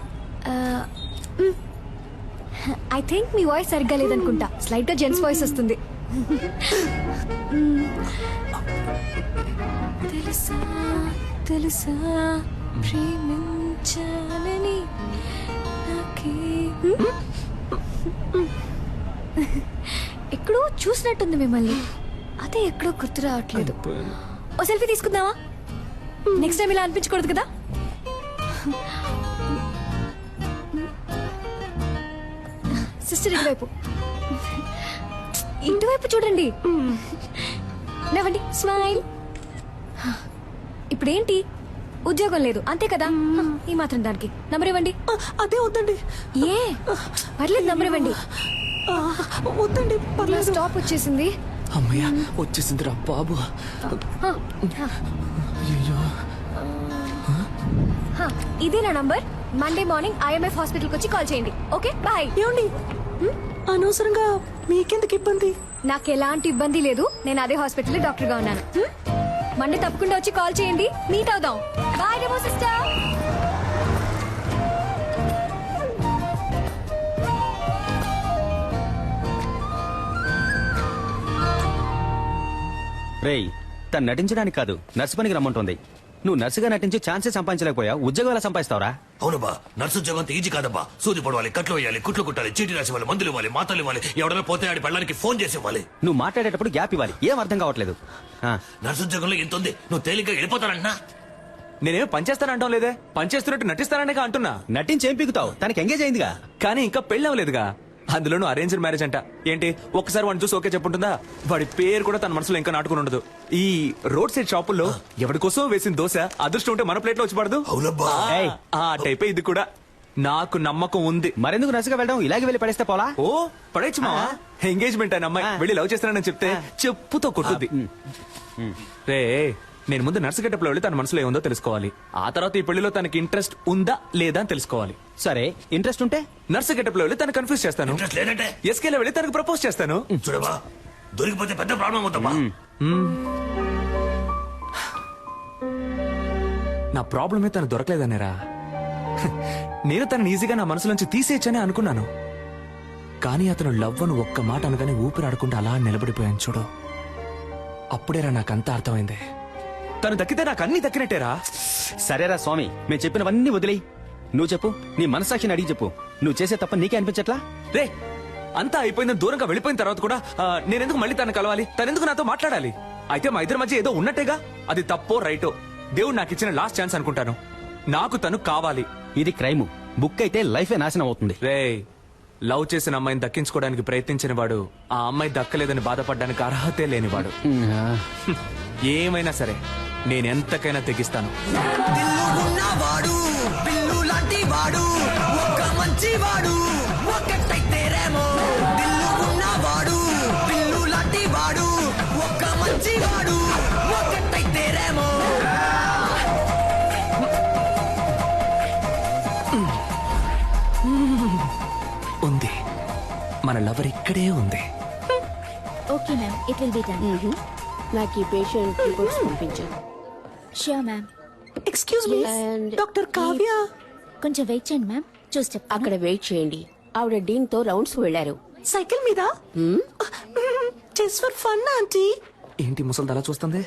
S10: ఐ థింక్ మీ వాయిస్ సరిగ్గా లేదనుకుంటా. స్లైట్ గా జెంట్స్ వాయిస్ వస్తుంది. తెలుసా తెలుసా ప్రేమించాలని నాకే. ఎక్కడో చూసినట్టుంది మిమ్మల్ని, అదే ఎక్కడో గుర్తు రావట్లేదు. ఓ సెల్ఫీ తీసుకుందామా? నెక్స్ట్ టైం ఇలా అనిపించకూడదు కదా. సిస్టర్ ఇటువైపు. ఇటువైపు చూడండి. నవ్వండి, స్మైల్. ఇప్పుడేంటి, ఉద్యోగం లేదు అంతే కదా? ఈ మాత్రం దానికి నంబర్ ఇవ్వండి.
S1: అదే వద్దండి.
S10: ఏ పర్లేదు, నంబర్ ఇవ్వండి.
S1: వద్దండి పర్లేదు.
S10: స్టాప్ వచ్చేసింది.
S2: అమ్మయ్య వచ్చేసిందిరా బాబు.
S10: ఇదే నా నంబర్. మండే మార్నింగ్ IMF హాస్పిటల్కి వచ్చి కాల్ చేయండి. Okay bye.
S1: ఏమండి అనవసరంగా మీకెందుకు ఇబ్బంది?
S10: నాకు ఎలాంటి ఇబ్బంది లేదు. నేను అదే హాస్పిటల్లో డాక్టర్ గా ఉన్నాను. మండే తప్పకుండా వచ్చి కాల్ చేయండి, మీట్ అవుదాం. బాయ్ డెమో సిస్టర్.
S4: రేయ్, తను నటించడానికి కాదు నర్సు పనికి రమ్మంటుంది. నువ్వు నర్సుగా నటించి ఛాన్సే సంపాదించలేకపోయా, ఉద్యోగం ఎలా సంపాదిస్తావురా?
S5: అవునబ్బా, నర్సు ఉద్యోగం అంత ఈజీ కాదబ్బా. సూది పడవాలి, కట్లు వేయాలి, కుట్లు కుట్టాలి, చీటీ రాసి ఇవ్వాలి, మందులు ఇవ్వాలి, మాతలు ఇవ్వాలి, ఎవడైనా పోతే ఆడి పెళ్ళడానికి ఫోన్ చేసి ఇవ్వాలి.
S4: నువ్వు మాట్లాడేటప్పుడు గ్యాప్ ఇవ్వాలి. ఏం అర్థం కావట్లేదు.
S5: నర్సు ఉద్యోగంలో ఎంత ఉంది, నువ్వు తేలిగ్గా వెళ్ళిపోతానంటున్నా.
S2: నేనేం పనిచేస్తానంటాం లేదే, పనిచేస్తున్నట్టు నటిస్తాననే అంటున్నా.
S4: నటించి ఏం పీకుతావు? తనకి ఎంగేజ్ అయిందిగా.
S2: కానీ ఇంకా పెళ్ళి అవ్వలేదుగా. అందులోనూ అరేంజ్డ్ మ్యారేజ్ అంట. ఏంటి ఒక్కసారి వాడిని చూసి ఓకే చెప్పుంటుందా? వాడి పేరు కూడా తన మనసులో ఇంకా నాటుకుని ఉండదు. ఈ రోడ్ సైడ్ షాపుల్లో ఎవరి కోసం వేసిన దోశ అదృష్టం ఉంటే మన ప్లేట్ లో వచ్చి పడదు.
S5: అవునబ్బా.
S2: ఆ టైపే ఇది కూడా. నాకు నమ్మకం ఉంది.
S4: మరెందుకు నర్సుగా వెళ్ళడం? ఇలాగే వెళ్ళి పడేస్తే పోలా?
S2: ఓ పడేచ్చు మా ఎంగేజ్మెంట్ అయిన అమ్మాయి వెళ్ళి లవ్ చేస్తానని చెప్తే చెప్పుతో కొట్టుద్ది. రే, నేను ముందు నర్సు గెటప్లో వెళ్ళి తన మనసులో ఏముందో తెలుసుకోవాలి. ఆ తర్వాత ఈ పెళ్లిలో తనకి ఇంట్రెస్ట్ ఉందా లేదా అని తెలుసుకోవాలి.
S4: సరే, ఇంట్రెస్ట్ ఉంటే
S2: నర్సు గెటప్లో వెళ్ళి తను కన్ఫ్యూజ్ చేస్తాను.
S5: ఇంట్రెస్ట్ లేదంటే
S2: ఎస్కేలో వెళ్ళి తనకు ప్రపోజ్ చేస్తాను.
S5: చూడబా, దొరికిపోతే పెద్ద ప్రాబ్లం అవుతామా.
S2: నా ప్రాబ్లమే తను దొరకలేదనేరా. నేను తనని ఈజీగా నా మనసులోంచి తీసేయచ్చని అనుకున్నాను. కానీ అతను లవ్ అని ఒక్క మాట అనగానే ఊపిరాడకుండా అలా నిలబడిపోయాను చూడు. అప్పుడేరా నాకంతా అర్థమైంది. తను దక్కితే నాకు అన్ని దక్కినట్టేరా.
S4: సరేరా స్వామి, మేము చెప్పినవన్నీ వదిలేయి. నువ్వు చెప్పు, నీ మనసాక్షిని అడిగి చెప్పు. నువ్వు చేసే తప్ప నీకే అనిపించట్లా?
S2: రే, అంతా అయిపోయిందని దూరంగా వెళ్ళిపోయిన తర్వాత కూడా నేనెందుకు మళ్ళీ తను కలవాలి? తనెందుకు నాతో మాట్లాడాలి? అయితే మా ఇద్దరి మధ్య ఏదో ఉన్నట్టేగా. అది తప్పో రైటో దేవుడు నాకు ఇచ్చిన లాస్ట్ ఛాన్స్ అనుకుంటాను. నాకు తను కావాలి.
S4: ఇది క్రైమ్. బుక్ అయితే లైఫే నాశనం అవుతుంది.
S2: రే, లవ్ చేసిన అమ్మాయిని దక్కించుకోవడానికి ప్రయత్నించిన వాడు ఆ అమ్మాయి దక్కలేదని బాధపడడానికి అర్హతే లేనివాడు. ఏమైనా సరే నేనెంతకైనా తెగిస్తాను. ఉంది, మన లవర్ ఇక్కడే ఉంది.
S3: Okay ma'am, it will be done.
S11: నాకు ఈ పేషెంట్ రిపోర్ట్స్ పంపించు.
S3: Sure ma'am.
S1: Excuse me, doctor Kavya.
S3: కొంచెం వెయిట్ చేయండి మ్యామ్, చూసి చెప్తాను.
S11: అక్కడ వెయిట్ చేయండి. ఆవిడ డీన్ తో రౌండ్స్ వెళ్లారు.
S1: సైకిల్ మీద? Just for fun aunty.
S2: ఏంటి ముసలి అలా చూస్తుంది?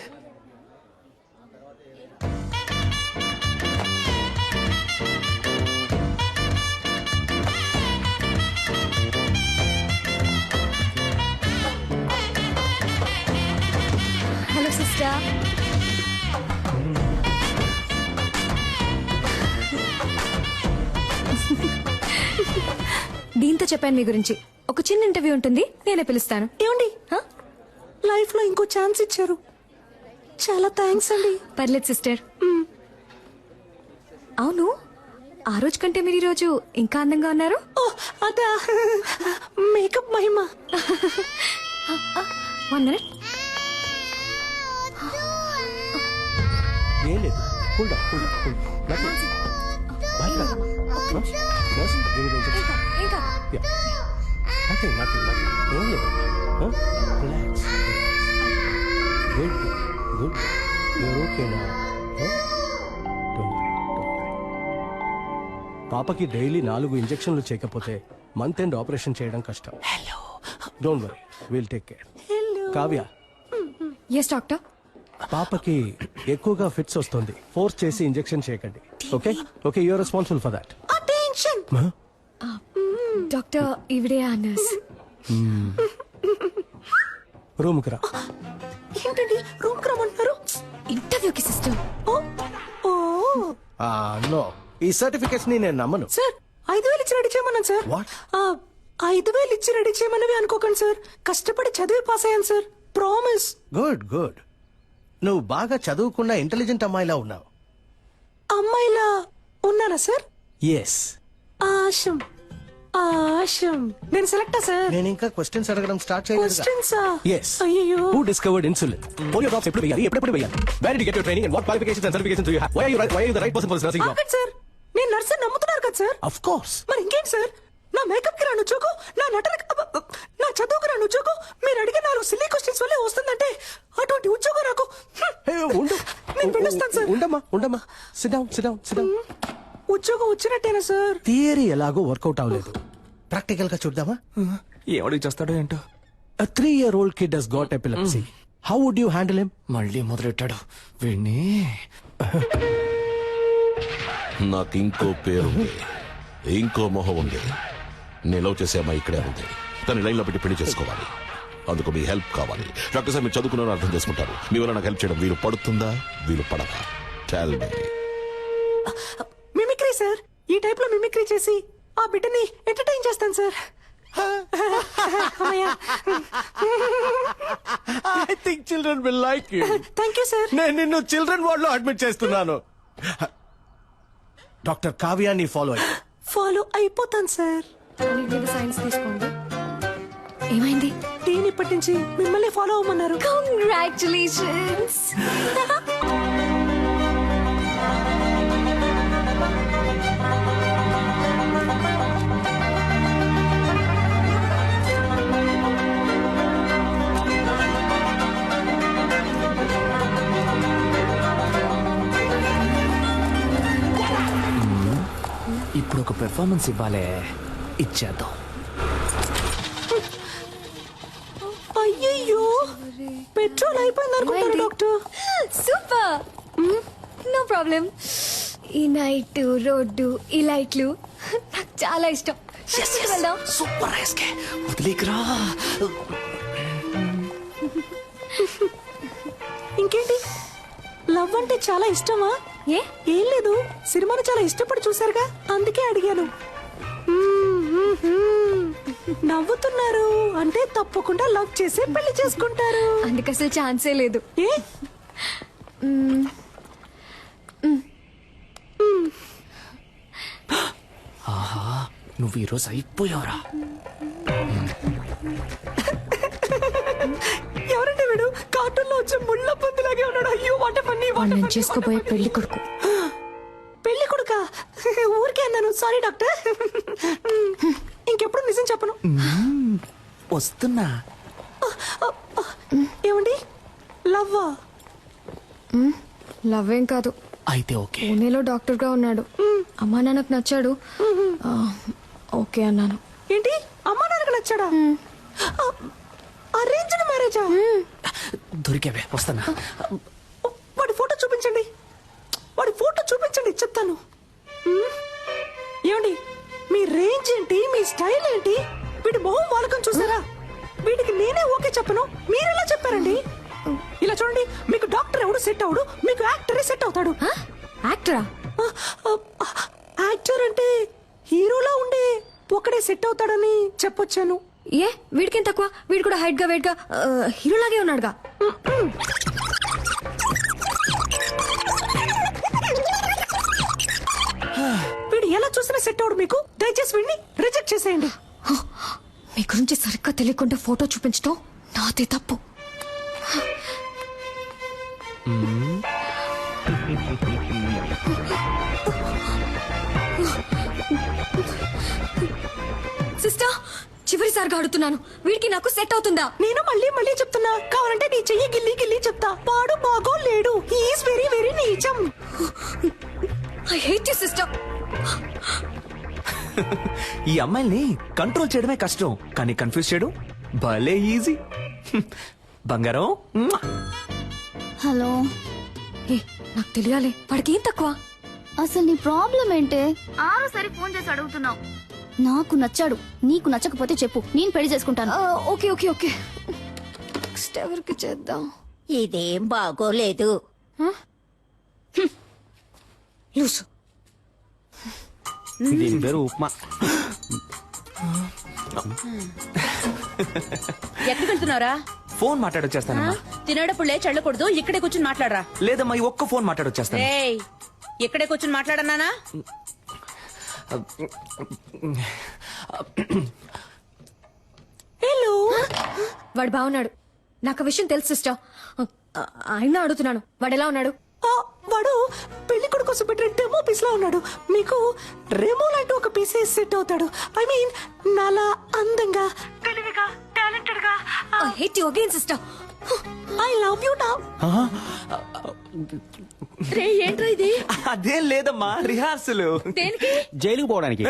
S10: Hello sister. దీంతో చెప్పాను మీ గురించి. ఒక చిన్న ఇంటర్వ్యూ ఉంటుంది, నేనే పిలుస్తాను.
S1: ఏమండి, లైఫ్ లో ఇంకో ఛాన్స్ ఇచ్చారు, చాలా థ్యాంక్స్ అండి.
S10: పర్లేదు సిస్టర్. అవును, ఆ రోజు కంటే మీరు ఈ రోజు ఇంకా అందంగా ఉన్నారు.
S1: అదా మేకప్ మహిమ.
S10: 1 minute.
S9: ఏం లేదు, cool down, cool down, cool down.
S10: ఇంకా
S9: నథింగ్, నథింగ్, నథింగ్. ఏం లేదు. Relax. Good, good. Your okay నా. పాపకి డైలీ 4 ఇంజెక్షన్లు చేయకపోతే మంత్ ఎండ్ ఆపరేషన్ చేయడం కష్టం. Don't worry, will take care. Kavya,
S10: yes doctor.
S9: పాపకి ఎక్కువగా ఫిట్స్ వస్తుంది. ఫోర్స్ చేసి ఇంజెక్షన్ చేయకండి. Okay, okay, you are responsible for that.
S1: Attention.
S10: Doctor, ఇవిడే ఆ నర్స్.
S9: రూమ్ కి రా.
S1: ఏంటండి రూమ్ కి రమ్మంటున్నారు?
S10: ఇంటర్వ్యూకి సిస్టర్.
S9: నో, ఈ సర్టిఫికెట్స్ ని నేను నమ్మను.
S1: సార్ 5,000 ఇచ్చి రెడీ చేయమన్నాను సార్.
S9: What?
S1: 5,000 ఇచ్చి రెడీ చేయమనివి అనుకోకండి సార్. కష్టపడి చదివి పాస్ అయ్యాను సార్. ప్రామిస్.
S9: Good good. నువ్వు బాగా చదువుకున్న ఇంటెలిజెంట్ అమ్మాయిలా ఉన్నావు.
S1: అమ్మాయిలా ఉన్నానా సార్?
S9: ఎస్.
S1: ఆశం ఆశం. నేను సెలెక్టా సార్?
S9: నేను ఇంకా క్వశ్చన్స్ అడగడం స్టార్ట్ చేయలేదు.
S1: క్వశ్చన్సా?
S9: Yes.
S1: అయ్యో.
S9: Who discovered insulin? Polio drops ఎప్పుడు వేయాలి, ఎప్పుడు వేయాలి? Where did you get your training and what qualifications and certifications do you have? Why are you the right person for this nursing job?
S1: ఆగండి sir. నేను nurse నమ్ముతున్నారు కదా sir?
S9: Of course.
S1: మరి ఇంకేంటి సార్? నా మేకప్ కి రాను ఉద్యోగం, నా నా చదువుకు రాను ఉద్యోగం, మీరు అడిగే 4 సిల్లీ క్వశ్చన్స్ వల్లే వస్తుందంటే అటువంటి ఉద్యోగం నాకు.
S9: Hey, ఉండు.
S1: నేను పిలుస్తాను సార్.
S9: ఉండమ్మా. Sit down.
S1: ఉద్యోగం వచ్చినట్టేనా సార్?
S9: థియరీ ఎలాగో వర్కౌట్ అవ్వలేదు. ప్రాక్టికల్ గా చూద్దామా?
S2: ఎవడికి చేస్తాడో ఏంటో.
S9: A 3-year-old kid has got epilepsy. How would you handle him?
S2: మళ్ళీ మొదలెట్టాడు వీణ్ణి.
S5: నాకు ఇంకో పేరుంది, ఇంకో మొహం ఉంది. నేను లవ్ చేసే అమ్మాయి ఇక్కడే ఉంది. తను లైన్ లో పెట్టి పెళ్లి చేసుకోవాలి. అందుకు మీ హెల్ప్ కావాలి. డాక్టర్ సార్ మీరు చదువుకున్నారని అర్థం చేసుకుంటారు. మీ వల్ల నాకు హెల్ప్ చేయడం వీలు పడుతుందా, వీలు పడదా? Tell me.
S1: Mimicry sir. ఈ టైప్ లో మిమిక్రీ చేసి ఆ బిడ్డని ఎంటర్టైన్ చేస్తాను sir.
S9: I think children will like you.
S1: Thank you sir.
S9: నేను నిన్ను చిల్డ్రన్ వార్డ్ లో అడ్మిట్ చేస్తున్నాను. డాక్టర్ కావ్యాన్ని
S1: ఫాలో అయిపోతాను సార్.
S10: సైన్స్ తీసుకోండి. ఏమైంది?
S1: టీని ఇప్పటి నుంచి మిమ్మల్ని ఫాలో అవ్వమన్నారు.
S10: కంగ్రాచులేషన్స్.
S2: ఇప్పుడు ఒక పెర్ఫార్మెన్స్ ఇవ్వాలే, ఇచ్చేద్దాం.
S1: అయ్యయ్యో, పెట్రోల్ అయిపోయింది అనుకుంటాను డాక్టర్.
S10: సూపర్. No problem. ఈ నైట్ రోడ్డు ఈ లైట్లు నాకు చాలా ఇష్టం. వెళ్దాం.
S2: సూపర్ రైస్కే వదిలేకరా.
S1: ఇంకేంటి, లవ్ అంటే చాలా ఇష్టమా? ఏం లేదు, సినిమాను చాలా ఇష్టపడి చూసారుగా, అందుకే అడిగాను. నవ్వుతున్నారు అంటే తప్పకుండా లవ్ చేసి పెళ్లి చేసుకుంటారు.
S10: అందుకు అసలు ఛాన్సే లేదు.
S1: ఏ?
S2: ఆహా, నువ్వు ఈరోజు అయిపోయావురా.
S1: ఎవరంటే వీడు? కార్టూన్ లో వచ్చే ముళ్ళ పందిలాగే ఉన్నాడు. అయ్యో వాట్ ఫన్నీ.
S10: నేను చేసుకోబోయే పెళ్లి కొడుకు.
S1: పెళ్లి కొడుకా? ఊరికే అన్నాను, సారీ డాక్టర్. ఇంకెప్పుడు నిజం చెప్పను.
S2: వస్తున్నా.
S1: ఏమండి, లవ్వా?
S10: లవ్ ఏం కాదు.
S2: అయితే ఓకే.
S10: పూణేలో డాక్టర్ గా ఉన్నాడు. అమ్మా నాన్నకు నచ్చాడు. ఓకే అన్నాను.
S1: ఏంటి, అమ్మా నాన్నకు నచ్చాడా? అరేంజ్డ్ మ్యారేజా?
S2: దొరికేవే, వస్తానా.
S1: వాడి ఫోటో చూపించండి, చెప్తాను. ఏమండి, మీ రేంజ్ ఏంటి, మీ స్టైల్ ఏంటి, వీడి మొహం వాలకం చూసారా? వీడికి నేనే ఓకే చెప్పను, మీరెలా చెప్పారండి? ఇలా చూడండి, మీకు డాక్టర్ ఎవడు సెట్ అవడు, మీకు యాక్టరే సెట్ అవుతాడు.
S10: యాక్టరా?
S1: యాక్టర్ అంటే హీరోలా ఉండే ఒకడే సెట్ అవుతాడని చెప్పొచ్చాను.
S10: ఏ, వీడికేం తక్కువ? వీడు కూడా హైట్ గా వెయిట్ గా హీరోలాగే ఉన్నాడుగా.
S1: వీడు ఎలా చూసినా సెట్ అవడు మీకు. దయచేసి వీడిని రిజెక్ట్ చేసేయండి.
S10: మీ గురించి సరిగ్గా తెలియకుండా ఫోటో చూపించడం నాదే తప్పు. సిస్టర్, చివరిసారిగా అడుగుతున్నాను, వీడికి నాకు సెట్ అవుతుందా?
S1: నేను మళ్ళీ చెప్తున్నా, కావాలంటే నీ చెయ్యి గిల్లి చెప్తా. వాడు బాగో లేడు, ఈస్ వెరీ వెరీ నీచం.
S10: I hate you sister.
S2: ఈ అమ్మాయిల్ని కంట్రోల్ చేయడమే కష్టం, కానీ కన్ఫ్యూజ్ చేయడం భలే ఈజీ. బంగారం.
S3: హలో.
S10: ఏ, నాకు తెలియాలి, వాడికి ఏం తక్కువ?
S3: అసలు నీ ప్రాబ్లం ఏంటే? ఆరోసారి ఫోన్ చేసి అడుగుతున్నావు. నాకు నచ్చాడు, నీకు నచ్చకపోతే చెప్పు, నేను పెళ్లి చేసుకుంటాను.
S10: Okay okay okay. నెక్స్ట్ ఎవరికి చేద్దాం?
S11: ఇదేం బాగోలేదు.
S4: దీని పేరు ఉప్మా.
S12: ఎక్కడికి వెళ్తున్నారా?
S2: ఫోన్ మాట్లాడొచ్చేస్తానమ్మా.
S12: తినేటప్పుడు లేచి వెళ్ళకూడదు, ఇక్కడే కూర్చుని మాట్లాడరా.
S2: లేదమ్మా, ఈ ఒక్క ఫోన్ మాట్లాడొచ్చేస్తాను.
S12: ఏయ్, ఇక్కడే కూర్చుని మాట్లాడన్నానా?
S10: హలో, వాడు బాగున్నాడు. నాకు ఆ విషయం తెలుసు సిస్టర్. ఆయన అడుగుతున్నాను, వాడు ఎలా ఉన్నాడు?
S1: వాడు పెళ్లి కొడుకు కోసం పెట్టిన డెమో పీస్ లా ఉన్నాడు. మీకు రెమో లాంటి ఒక పీసే సెట్ అవుతాడు. ఐ మీన్ నాలా అందంగా, తెలివిగా, టాలెంటెడ్ గా.
S10: I hate you again sister.
S1: I love you now.
S12: రే, ఏంట్రా ఇది?
S2: అదేం లేదమ్మా, రిహార్సల్.
S12: దేనికి?
S4: జైలుకి పోవడానికి.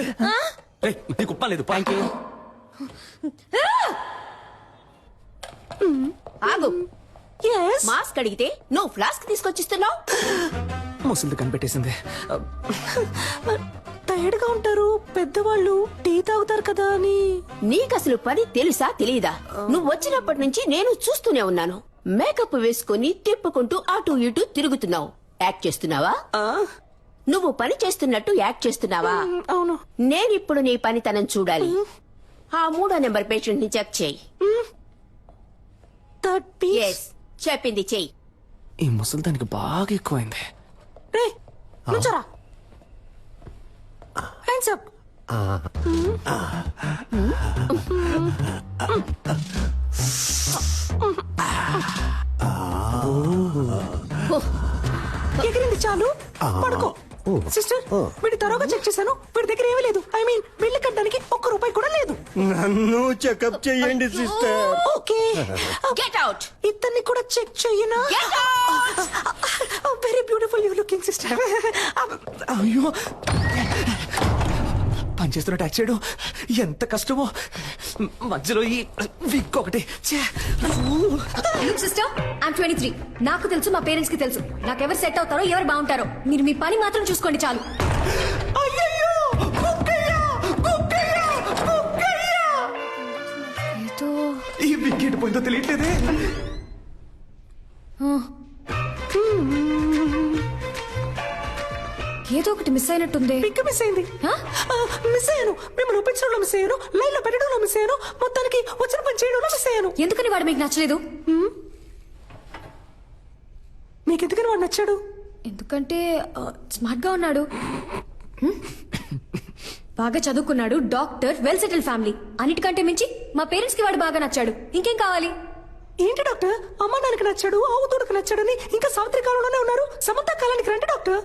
S2: నీకు ఉప్ప లేదు.
S12: ఆగు.
S1: Yes.
S12: మాస్క్ అడిగితే నువ్వు ఫ్లాస్క్ తీసుకొచ్చిస్తున్నావు.
S2: ముసలిది కనిపెట్టేసింది.
S1: టైర్డ్ గా ఉంటారు పెద్దవాళ్ళు, టీ తాగుతారు కదా అని.
S12: నీకు అసలు పని తెలుసా తెలీదా? నువ్వు వచ్చినప్పటి నుంచి నేను చూస్తూనే ఉన్నాను. మేకప్ వేసుకుని తిప్పుకుంటూ అటు ఇటు తిరుగుతున్నావు. యాక్ట్ చేస్తున్నావా? నువ్వు పని చేస్తున్నట్టు యాక్ట్ చేస్తున్నావా?
S1: అవును.
S12: నేనిప్పుడు నీ పనితనం చూడాలి. ఆ 3వ నెంబర్ పేషెంట్ ని చెక్ చేయి. Yes, చెప్పింది చెయ్యి.
S2: ఈ ముసలిదానికి బాగా ఎక్కువైంది.
S1: రే, నుంచోరా. Hands up. ఎగిరింది చాలు, పడుకో. సిస్టర్, వీడి తరోగా చెక్ చేశాను. వీడి దగ్గర ఏమీ లేదు. ఐ మీన్ బిల్లు కట్టడానికి ₹1 కూడా లేదు.
S4: నన్ను చెకప్ చేయండి సిస్టర్.
S1: Okay,
S12: get out.
S1: ఇతన్ని కూడా చెక్ చెయ్యనా? Very beautiful you looking sister.
S2: అయ్యో, పనిచేస్తున్న ట్యాక్స్ చేయడం ఎంత కష్టమో. మధ్యలో ఈ విక్ ఒకటి.
S10: Sister, I'm 23. నాకు తెలుసు, మా పేరెంట్స్ కి తెలుసు. నాకెవరు సెట్ అవుతారో, ఎవరు బాగుంటారో. మీరు మీ పని మాత్రం చూసుకోండి చాలు. ఏదో
S2: ఈ వికెట్ పోయిందో తెలియట్లేదే.
S10: ఏదో ఒకటి మిస్ అయినట్టుంది.
S1: పిక్ మిస్ అయింది. మిస్ అయ్యాను. మిమ్మల్ని ఒప్పించడంలో మిస్ అయ్యాను. లైన్ లో పెట్టడంలో మిస్ అయ్యాను. మొత్తానికి వచ్చిన పని చేయడంలో మిస్ అయ్యాను.
S10: ఎందుకని వాడు మీకు నచ్చలేదు?
S1: మీకు ఎందుకని వాడు నచ్చాడు?
S10: ఎందుకంటే స్మార్ట్ గా ఉన్నాడు, బాగా చదువుకున్నాడు, డాక్టర్, వెల్ సెటిల్ ఫ్యామిలీ. అన్నిటికంటే మించి మా పేరెంట్స్ కి వాడు బాగా నచ్చాడు. ఇంకేం కావాలి?
S1: ఏంటి డాక్టర్, అమ్మ నాన్నకి నచ్చాడు, ఆవు తోడుకు నచ్చాడని ఇంకా సావిత్రి కాలంలోనే ఉన్నారు. సమంత కాలానికి రండి డాక్టర్.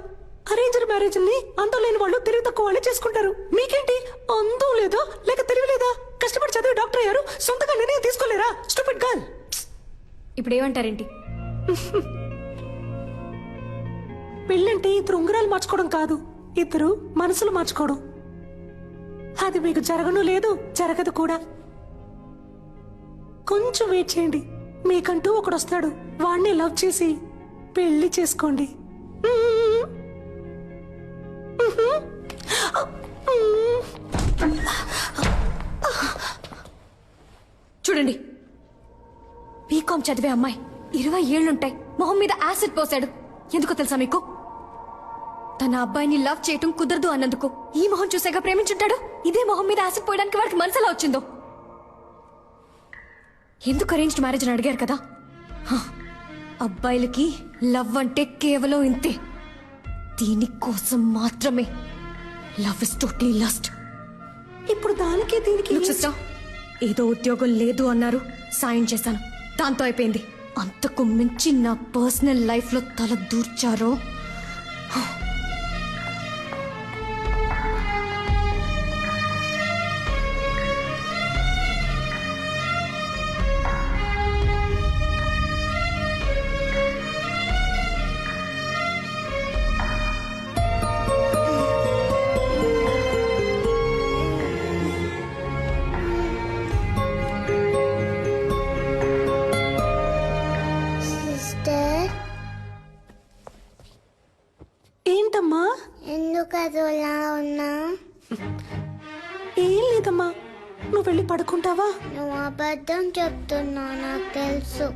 S1: అరేంజ్డ్ మ్యారేజ్ ని అందం లేని వాళ్ళు తెలివి తక్కువ వాళ్ళే చేసుకుంటారు. మీకేంటి, అందం లేదా లేక తెలివి లేదా? కష్టపడి చదివి డాక్టర్ అయ్యారు, సొంతగా నిర్ణయం తీసుకోలేరా? Stupid girl.
S10: ఇప్పుడు ఏమంటారేంటి?
S1: పెళ్ళంటే ఇద్దరు ఉంగరాలు మార్చుకోవడం కాదు, ఇద్దరు మనసులు మార్చుకోవడం. అది మీకు జరగను లేదు, జరగదు కూడా. కొంచెం వెయిట్ చేయండి, మీకంటూ ఒకడు వస్తాడు. వాణ్ణి లవ్ చేసి పెళ్లి చేసుకోండి.
S10: చూడండి, బీకాం చదివే అమ్మాయి, 20 ఏళ్లుంటాయి, మొహం మీద యాసిడ్ పోసాడు. ఎందుకో తెలుసా మీకు? తన అబ్బాయిని లవ్ చేయటం కుదరదు అన్నందుకు. ఈ మొహం చూసాక ప్రేమించుంటాడు. ఇదే మొహం మీద యాసిడ్ పోయడానికి వాడికి మనసులా వచ్చిందో. ఎందుకు అరేంజ్డ్ మ్యారేజ్ అని అడిగారు కదా? అబ్బాయిలకి లవ్ అంటే కేవలం ఇంతే. దీనికోసం మాత్రమే. Love is totally lust.
S1: ఇప్పుడు దానికి దీనికి
S10: సిస్టర్, ఏదో ఉద్యోగం లేదు అన్నారు, సాయం చేశాను, దాంతో అయిపోయింది. అంతకు మించి నా పర్సనల్ లైఫ్ లో తల దూర్చారో.
S1: ఏంటమ్మా,
S3: ఎందుకు అదోలా ఉన్నా?
S1: ఏం లేదమ్మా, నువ్వు వెళ్ళి పడుకుంటావా?
S3: నువ్వు అబద్ధం చెప్తున్నావు, నాకు తెలుసు.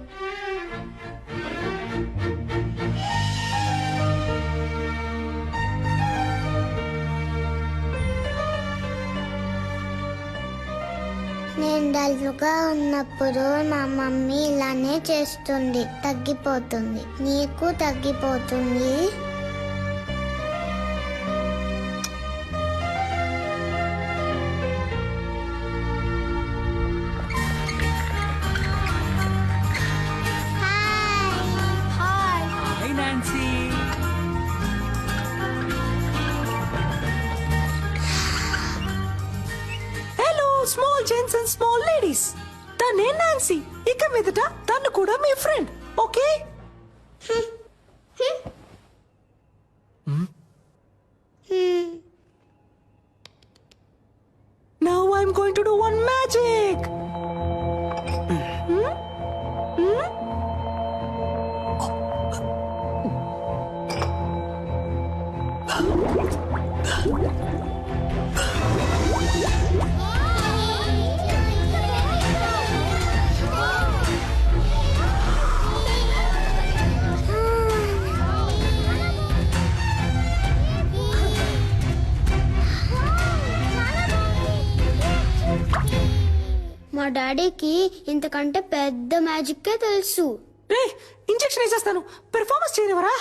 S3: నేను డల్గా ఉన్నప్పుడు మా మమ్మీ ఇలానే చేస్తుంది, తగ్గిపోతుంది. నీకు తగ్గిపోతుంది.
S6: Hi, Nancy.
S1: Hello small gents and small ladies, తనే నాన్సీ. ఇక మీదట తను కూడా మీ friend, okay? Now I'm going to do one magic.
S3: మా డాడీకి ఇంతకంటే పెద్ద మ్యాజిక్కే తెలుసు.
S1: ఇంజెక్షన్ వేసేస్తాను, పెర్ఫార్మెన్స్ చేయనివరా?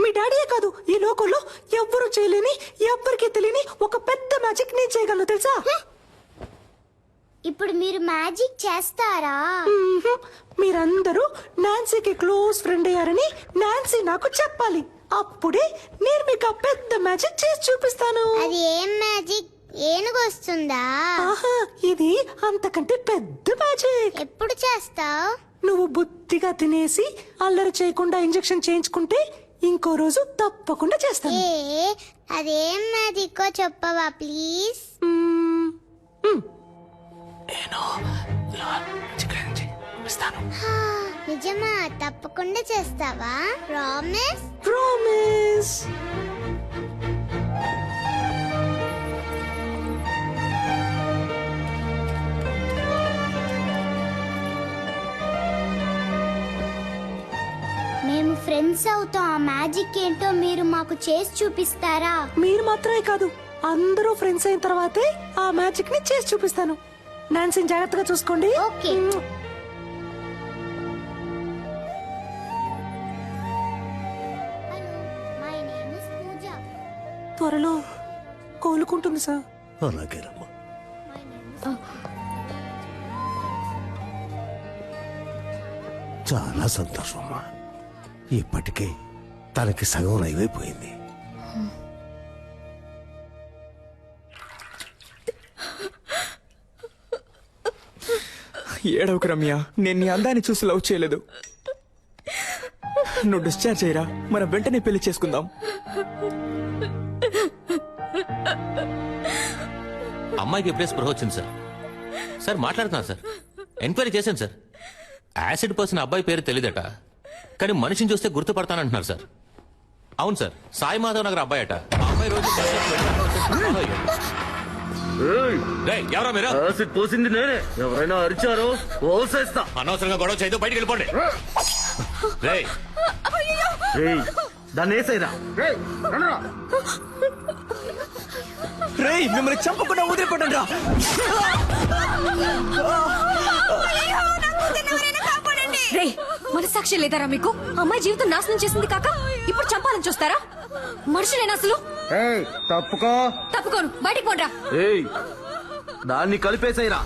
S1: మీ డాడీయే కాదు, ఈ లోకంలో ఎవ్వరూ చేయలేని, ఎవ్వరికీ తెలియని ఒక పెద్ద మ్యాజిక్ నేను చేయగలను, తెలుసా?
S3: ఇప్పుడు మీరు మ్యాజిక్ చేస్తారా?
S1: మీరందరూ నాన్సీకి క్లోజ్ ఫ్రెండ్ అయ్యారని నాన్సీ నాకు చెప్పాలి. అప్పుడే నేను మీకు ఆ పెద్ద మ్యాజిక్ చేసి చూపిస్తాను.
S3: అది ఏం మ్యాజిక్? ఏనుగు వస్తుందా?
S1: ఆహా, ఇది అంతకంటే పెద్ద మ్యాజిక్.
S3: ఎప్పుడు చేస్తావు?
S1: నువ్వు బుద్ధిగా తినేసి అల్లరి చేయకుండా ఇంజెక్షన్ చేయించుకుంటే ఇంకో రోజు తప్పకుండా చేస్తాను.
S3: అదేం మ్యాజిక్ చెప్పవా ప్లీజ్? నిజమా? తప్పకుండా చేస్తావా? ప్రామిస్?
S1: ప్రామిస్.
S3: మేము ఫ్రెండ్స్ అవుతాం. ఆ మ్యాజిక్ ఏంటో మీరు మాకు చేసి చూపిస్తారా?
S1: మీరు మాత్రమే కాదు, అందరూ ఫ్రెండ్స్ అయిన తర్వాతే ఆ మ్యాజిక్ ని చేసి చూపిస్తాను. నాన్సీని జాగ్రత్తగా చూసుకోండి.
S3: ఓకే. మై నేమ్ ఇస్ పూజ.
S1: త్వరలో కోలుకుంటుంది సార్.
S9: అలాగేనమ్మా. చాలా సంతోషం అమ్మా. ఇప్పటికే తనకి సగం నయమైపోయింది.
S13: ఏడవకు రమ్య, నేను నీ అందాన్ని చూసి లవ్ చేయలేదు. నువ్వు డిశ్చార్జ్ అయ్యరా, మనం వెంటనే పెళ్లి చేసుకుందాం.
S14: అమ్మాయికి ఎప్పుడే స్పృహ వచ్చింది సార్. సార్ మాట్లాడుతున్నా సార్, ఎంక్వైరీ చేశాను సార్. యాసిడ్ పోసిన అబ్బాయి పేరు తెలియదట, కానీ మనిషిని చూస్తే గుర్తుపడతానంటున్నారు సార్. అవును సార్, సాయి మాధవ్ నగర్ అబ్బాయి అట. ఆ అబ్బాయి రోజు ఎవరా మీరు?
S15: యాసిడ్ పోసింది నేనే. ఎవరైనా అరిచారో ఓసేస్తా.
S14: అనవసరంగా గొడవ చేయదు, బయటికి వెళ్ళిపోండి.
S15: దాన్ని వేసేరా.
S13: రేయ్, మిమ్మల్ని చంపకుండా వదిలిపెట్టండి రా.
S10: రే, మనసాక్షి లేదారా మీకు? అమ్మాయి జీవితం నాశనం చేసింది కాక ఇప్పుడు చంపాలని చూస్తారా? మనుషులేనా అసలు?
S15: తప్పుకో.
S10: తప్పుకోను, బయటికి పోండ్రా.
S15: దాన్ని కలిపేసేరా.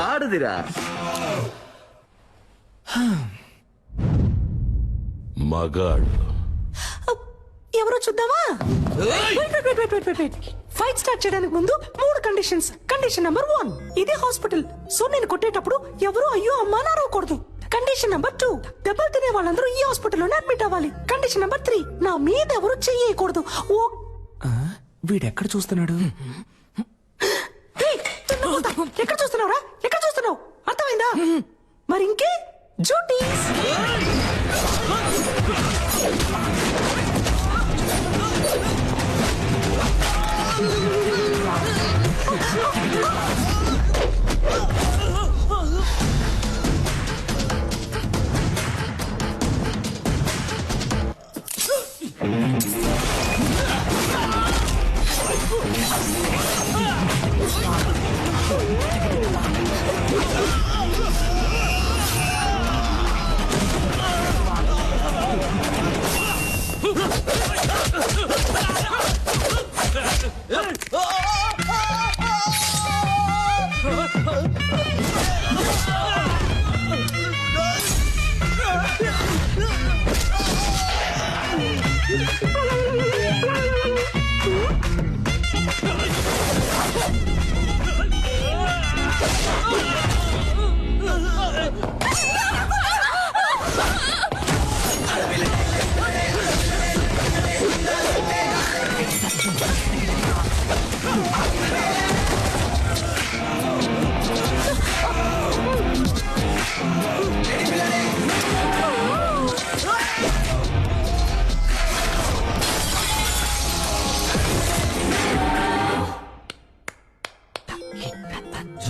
S15: ఆడదిరా.
S5: మగాడు
S1: ఎవరో చూద్దామా? ఫైట్ స్టార్ట్ చేయడానికి ముందు 3 కండిషన్స్. కండిషన్ నెంబర్ 1, ఇది హాస్పిటల్, సో నేను కొట్టేటప్పుడు ఎవరు అయ్యో అమ్మా అని అరవకూడదు. కండిషన్ నెంబర్ 2, దెబ్బలు తినే వాళ్ళందరూ ఈ హాస్పిటల్లోనే అడ్మిట్ అవ్వాలి. కండిషన్ నెంబర్ 3, నా మీద ఎవరు చెయ్యకూడదు. ఓ
S2: వీడెక్కడ చూస్తున్నాడు?
S1: ఎక్కడ చూస్తున్నావురా? ఎక్కడ చూస్తున్నావు? అర్థమైందా? మరి ఇంకే డ్యూటీస్.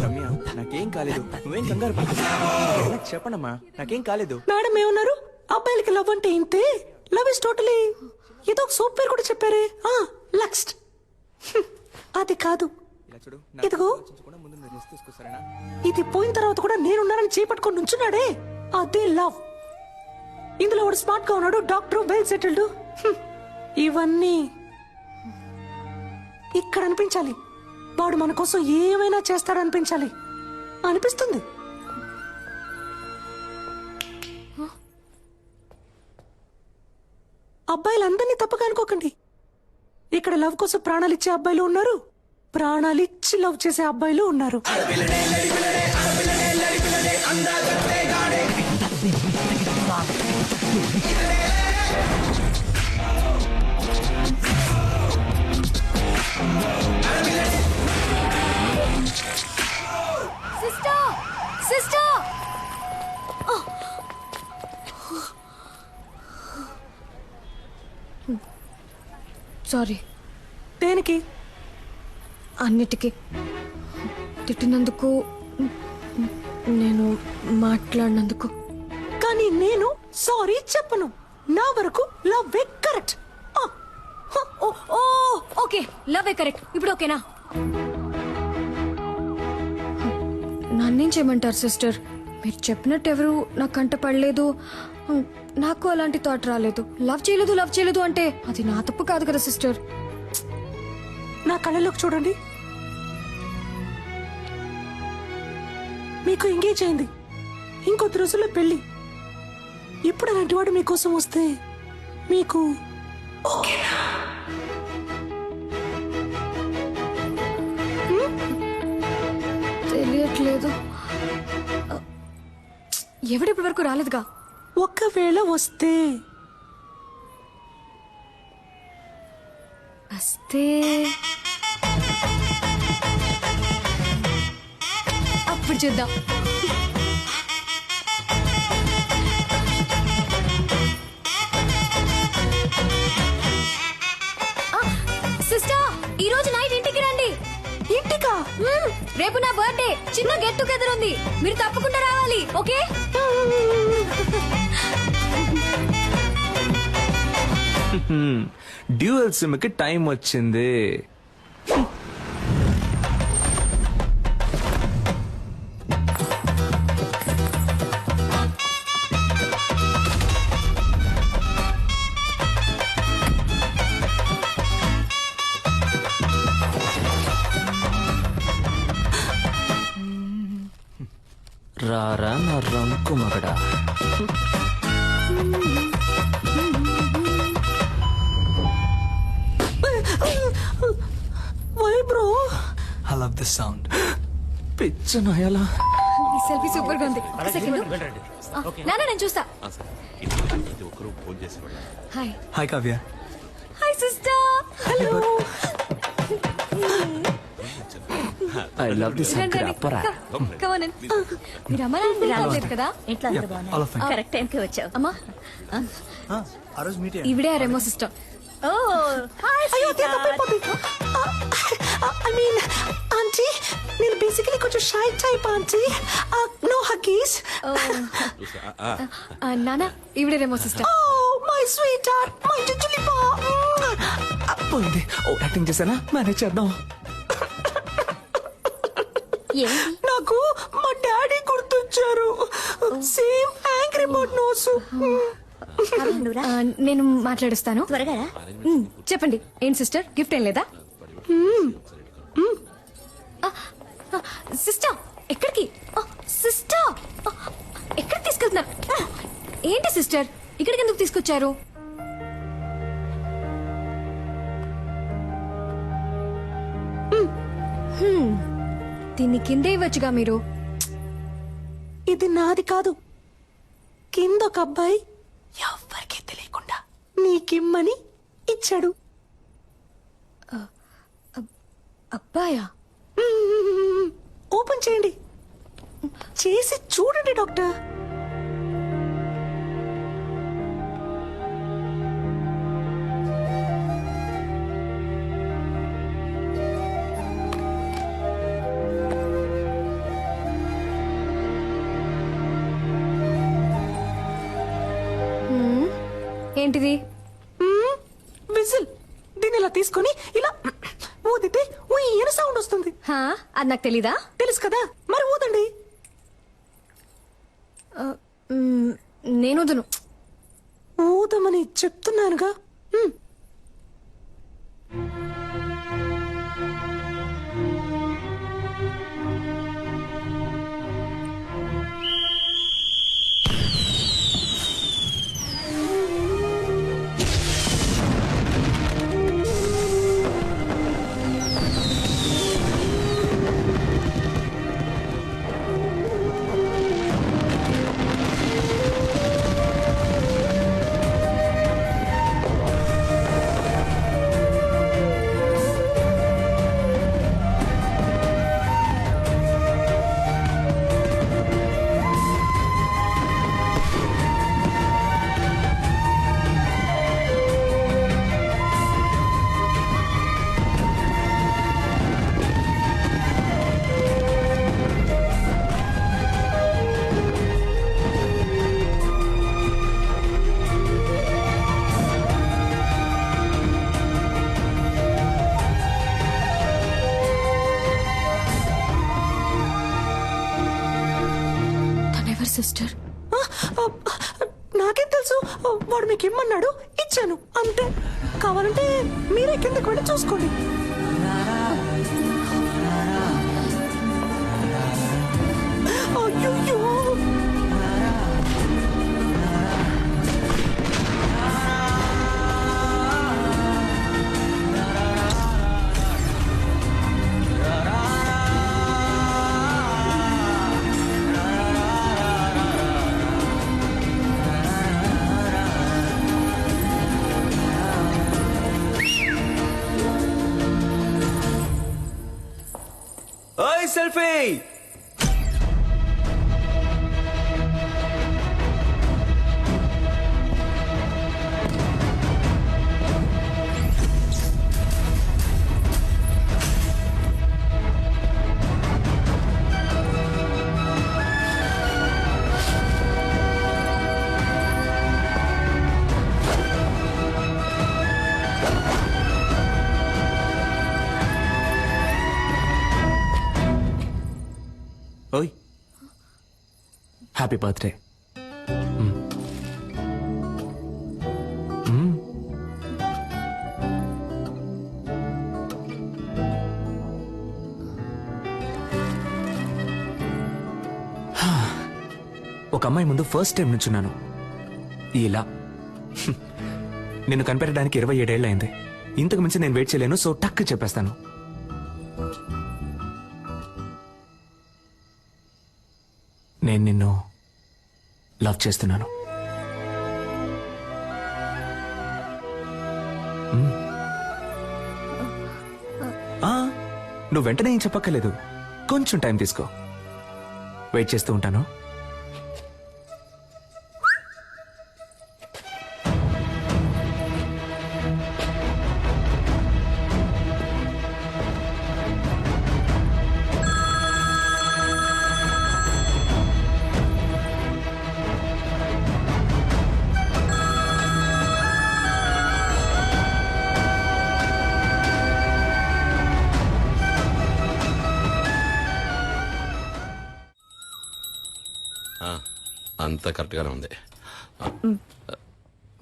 S13: రమ్య, నాకేం కాలేదు, నువ్వేం కంగారు పడకు. చెప్పండమ్మా, నాకేం కాలేదు.
S1: మేడం ఏమన్నారు? అబ్బాయిలకి లవ్ అంటే ఇంతే, లవ్ ఇస్ టోటలీ. ఏదో ఒక సోప్ పేరు కూడా చెప్పారే, లక్స్ట్. అది కాదు, ఇదిగో ఇది పోయిన తర్వాత కూడా నేనున్నానని చేపట్టుకొని నుంచున్నాడే, అదే లవ్. ఇందులో వాడు స్మార్ట్ గా ఉన్నాడు, డాక్టర్, వెల్ సెటిల్డ్. ఇవన్నీ ఇక్కడ అనిపించాలి. వాడు మన కోసం ఏమైనా చేస్తాడనిపించాలి అనిపిస్తుంది. అబ్బాయిలందరినీ తప్పగా అనుకోకండి. ఇక్కడ లవ్ కోసం ప్రాణాలు ఇచ్చే అబ్బాయిలు ఉన్నారు, ప్రాణాలు ఇచ్చి లవ్ చేసే అబ్బాయిలు ఉన్నారు.
S10: Sister, sister. సారీ.
S1: దేనికి?
S10: అన్నిటికీ. తిట్టినందుకు, నేను మాట్లాడినందుకు.
S1: కానీ నేను సారీ చెప్పను. నా వరకు love correct.
S10: Okay, love correct. ఇప్పుడు ఓకేనా? నన్నేం చేయమంటారు సిస్టర్? మీరు చెప్పినట్టు ఎవరు నా కంట పడలేదు, నాకు అలాంటి థాట్ రాలేదు. లవ్ చేయలేదు అంటే అది నా తప్పు కాదు కదా సిస్టర్.
S1: నా కళ్ళలోకి చూడండి. మీకు ఎంగేజ్ అయింది, ఇంకొద్ది రోజుల్లో పెళ్లి. ఇప్పుడు అలాంటి వాడు మీకోసం వస్తే మీకు ఓకేనా?
S10: తెలియట్లేదు. ఎవడిప్పటి వరకు రాలేదుగా.
S1: ఒకవేళ వస్తే
S10: అప్పుడు చూద్దాం. సిస్టర్, ఈ రోజు నైట్ ఇంటికి రండి.
S1: ఇంటికా?
S10: రేపు నా బర్త్డే, చిన్న గెట్ టుగెదర్ ఉంది, మీరు తప్పకుండా రావాలి. ఓకే?
S2: డ్యూయల్ సిమ్ కి టైం వచ్చింది. రారా నా రంకు మగడా.
S1: Why bro?
S2: I love this sound. పిచ్చ నాయాలా.
S10: సెల్ఫీ సూపర్ గా ఉంది సెకండ్ నాన్న నేను చూస్తా
S5: ప్రతి ఒక్కరూ ఫోన్ చేసి వెళ్ళాలి.
S10: Hi
S2: hi Kavya.
S10: Hi sister hello
S2: I love this గ్రాపరా.
S10: కమన్ మీరు అమ్మ నాన్న రాలేదు కదా
S11: ఇంట్లో అందరూ బాగున్నారు కరెక్ట్ టైంకి వచ్చావు
S10: అమ్మా
S4: ఆ రోజు మీట్
S10: ఇవిడే ఆ Remo sister
S11: oh hi
S1: I mean aunty నేను బేసికలీ కొంచెం shy type aunty. No huggies.
S10: నాన్న ఇవిడే Remo sister
S1: my sweet heart my చుచులిపా. పోయింది. ఓ యాక్టింగ్ చేశానా? మేనేజ్ చేద్దాం. నాకు మా డాడీ గుర్తొచ్చారు. Same angry bird nose.
S10: నేను మాట్లాడిస్తాను
S11: త్వరగా
S10: చెప్పండి ఏం సిస్టర్ గిఫ్ట్ ఏం లేదా సిస్టర్ ఎక్కడికి సిస్టర్ ఎక్కడికి తీసుకెళ్తున్నారు ఏంటి సిస్టర్ ఇక్కడికి ఎందుకు తీసుకొచ్చారు దీన్ని కిందే ఇవ్వచ్చుగా మీరు
S1: ఇది నాది కాదు. కింద ఒక అబ్బాయి ఎవ్వరికీ తెలియకుండా నీకిమ్మని ఇచ్చాడు.
S10: అబ్బాయా?
S1: ఓపెన్ చేయండి. చేసి చూడండి డాక్టర్.
S10: ఏంటిది
S1: విజిల్. దీన్ని ఇలా తీసుకొని ఇలా ఊదితే ఈయన సౌండ్ వస్తుంది.
S10: అది నాకు తెలీదా?
S1: తెలుసు కదా, మరి ఊదండి.
S10: నేను ఊదను.
S1: ఊదమని చెప్తున్నానుగా.
S10: సిస్టర్
S1: నాకేం తెలుసు. వాడు మీకు ఇమ్మన్నాడు, ఇచ్చాను అంతే. కావాలంటే మీరే కిందకి వెళ్ళి చూసుకోండి. అయ్యో
S2: ఓయ్ సెల్ఫీ. ఓయ్ హ్యాపీ బర్త్డే. ఒక అమ్మాయి ముందు ఫస్ట్ టైం నుంచున్నాను ఇలా. నిన్ను కనిపెట్టడానికి 27 ఏళ్ళు అయింది. ఇంతకు మించి నేను వెయిట్ చేయలేను. సో టక్ చెప్పేస్తాను. నేను నిన్ను లవ్ చేస్తున్నాను. నువ్వు వెంటనే ఏం చెప్పక్కర్లేదు, కొంచెం టైం తీసుకో. వెయిట్ చేస్తూ ఉంటాను.
S5: అంతా కరెక్ట్గానే ఉంది.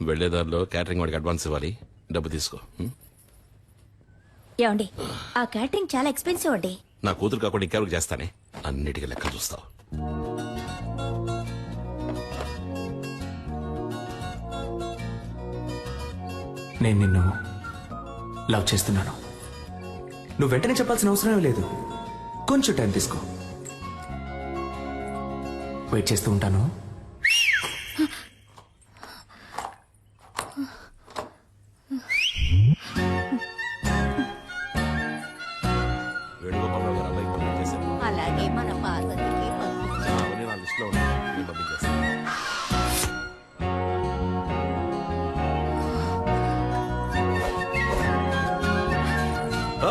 S5: వెళ్లేదారిలో క్యాటరింగ్ వాడికి అడ్వాన్స్ ఇవ్వాలి, డబ్బు తీసుకో.
S11: ఏమండి ఆ క్యాటరింగ్ చాలా ఎక్స్పెన్సివ్ అండి.
S5: నా కూతురు కాకుండా ఇంకెవరికి చేస్తానే, అన్నిటికీ లెక్క చూస్తావు.
S2: నేను నిన్ను లవ్ చేస్తున్నాను. నువ్వు వెంటనే చెప్పాల్సిన అవసరం లేదు, కొంచెం టైం తీసుకో. వెయిట్ చేస్తూ ఉంటాను.
S5: వేణుగోపాలరావు గారు అబ్బాయికి పంపించేశారు.
S11: అలాగే మన పార్వతికి
S5: అవన్నీ నా లిస్టులో ఉన్నాయి, నేను పంపించేస్తాను.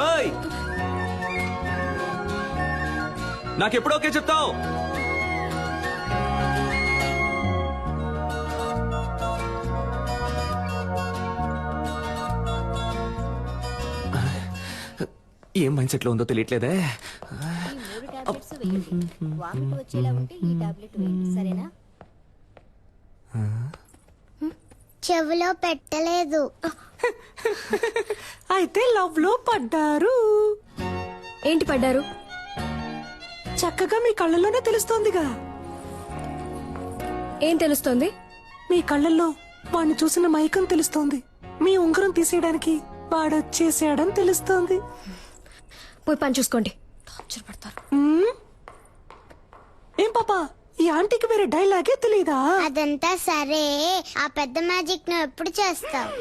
S2: ఓయ్, నాకెప్పుడు ఓకే చెప్తావు? ఏం మైండ్ సెట్ లో ఉందో తెలియట్లేదే.
S3: చెవిలో పెట్టలేదు.
S1: అయితే లవ్ లో పడ్డారు.
S10: ఏంటి పడ్డారు?
S1: చక్కగా మీ కళ్ళల్లోనే తెలుస్తోందిగా.
S10: ఏం తెలుస్తోంది?
S1: మీ కళ్ళల్లో వాణ్ణి చూసిన మైకం తెలుస్తోంది. మీ ఉంగరం తీసేయడానికి వాడొచ్చేసాడని తెలుస్తోంది.
S10: పోయి పని చూసుకోండి.
S1: ఏం పాపా, ఈ ఆంటీకి వేరే డైలాగే తెలీదా?
S3: అదంతా సరే, ఆ పెద్ద మ్యాజిక్ నువ్వు ఎప్పుడు చేస్తావు?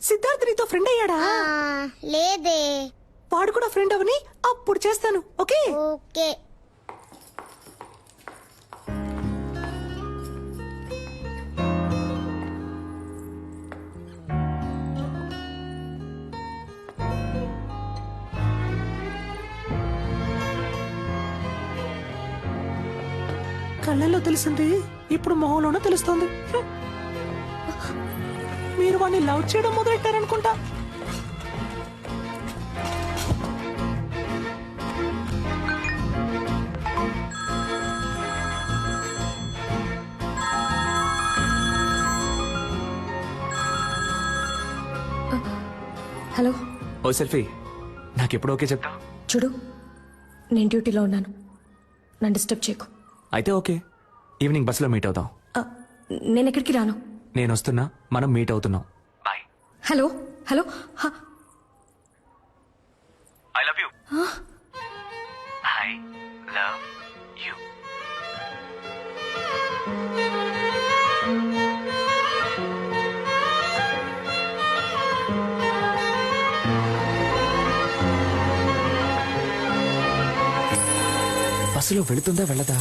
S1: సిద్ధార్థ్ నీతో ఫ్రెండ్ అయ్యాడా?
S3: లేదే.
S1: వాడు కూడా ఫ్రెండ్ అవని అప్పుడు చేస్తాను. Okay
S3: okay.
S1: కళ్ళల్లో తెలిసింది ఇప్పుడు మొహంలోనూ తెలుస్తోంది. మీరు వాడిని లవ్ చేయడం మొదలెట్టారనుకుంటా.
S10: హలో.
S2: ఓ సెల్ఫీ, నాకెప్పుడు ఓకే చెప్తా?
S10: చూడు, నేను డ్యూటీలో ఉన్నాను, నన్ను డిస్టర్బ్ చేయకు.
S2: అయితే ఓకే, ఈవినింగ్ బస్సులో మీట్ అవుదాం.
S10: నేను ఎక్కడికి రాను.
S2: నేను వస్తున్నా, మనం మీట్ అవుతున్నాం. Bye.
S10: Hello hello.
S2: I love you. I love you. బస్సులో వెళుతుందా వెళ్ళదా?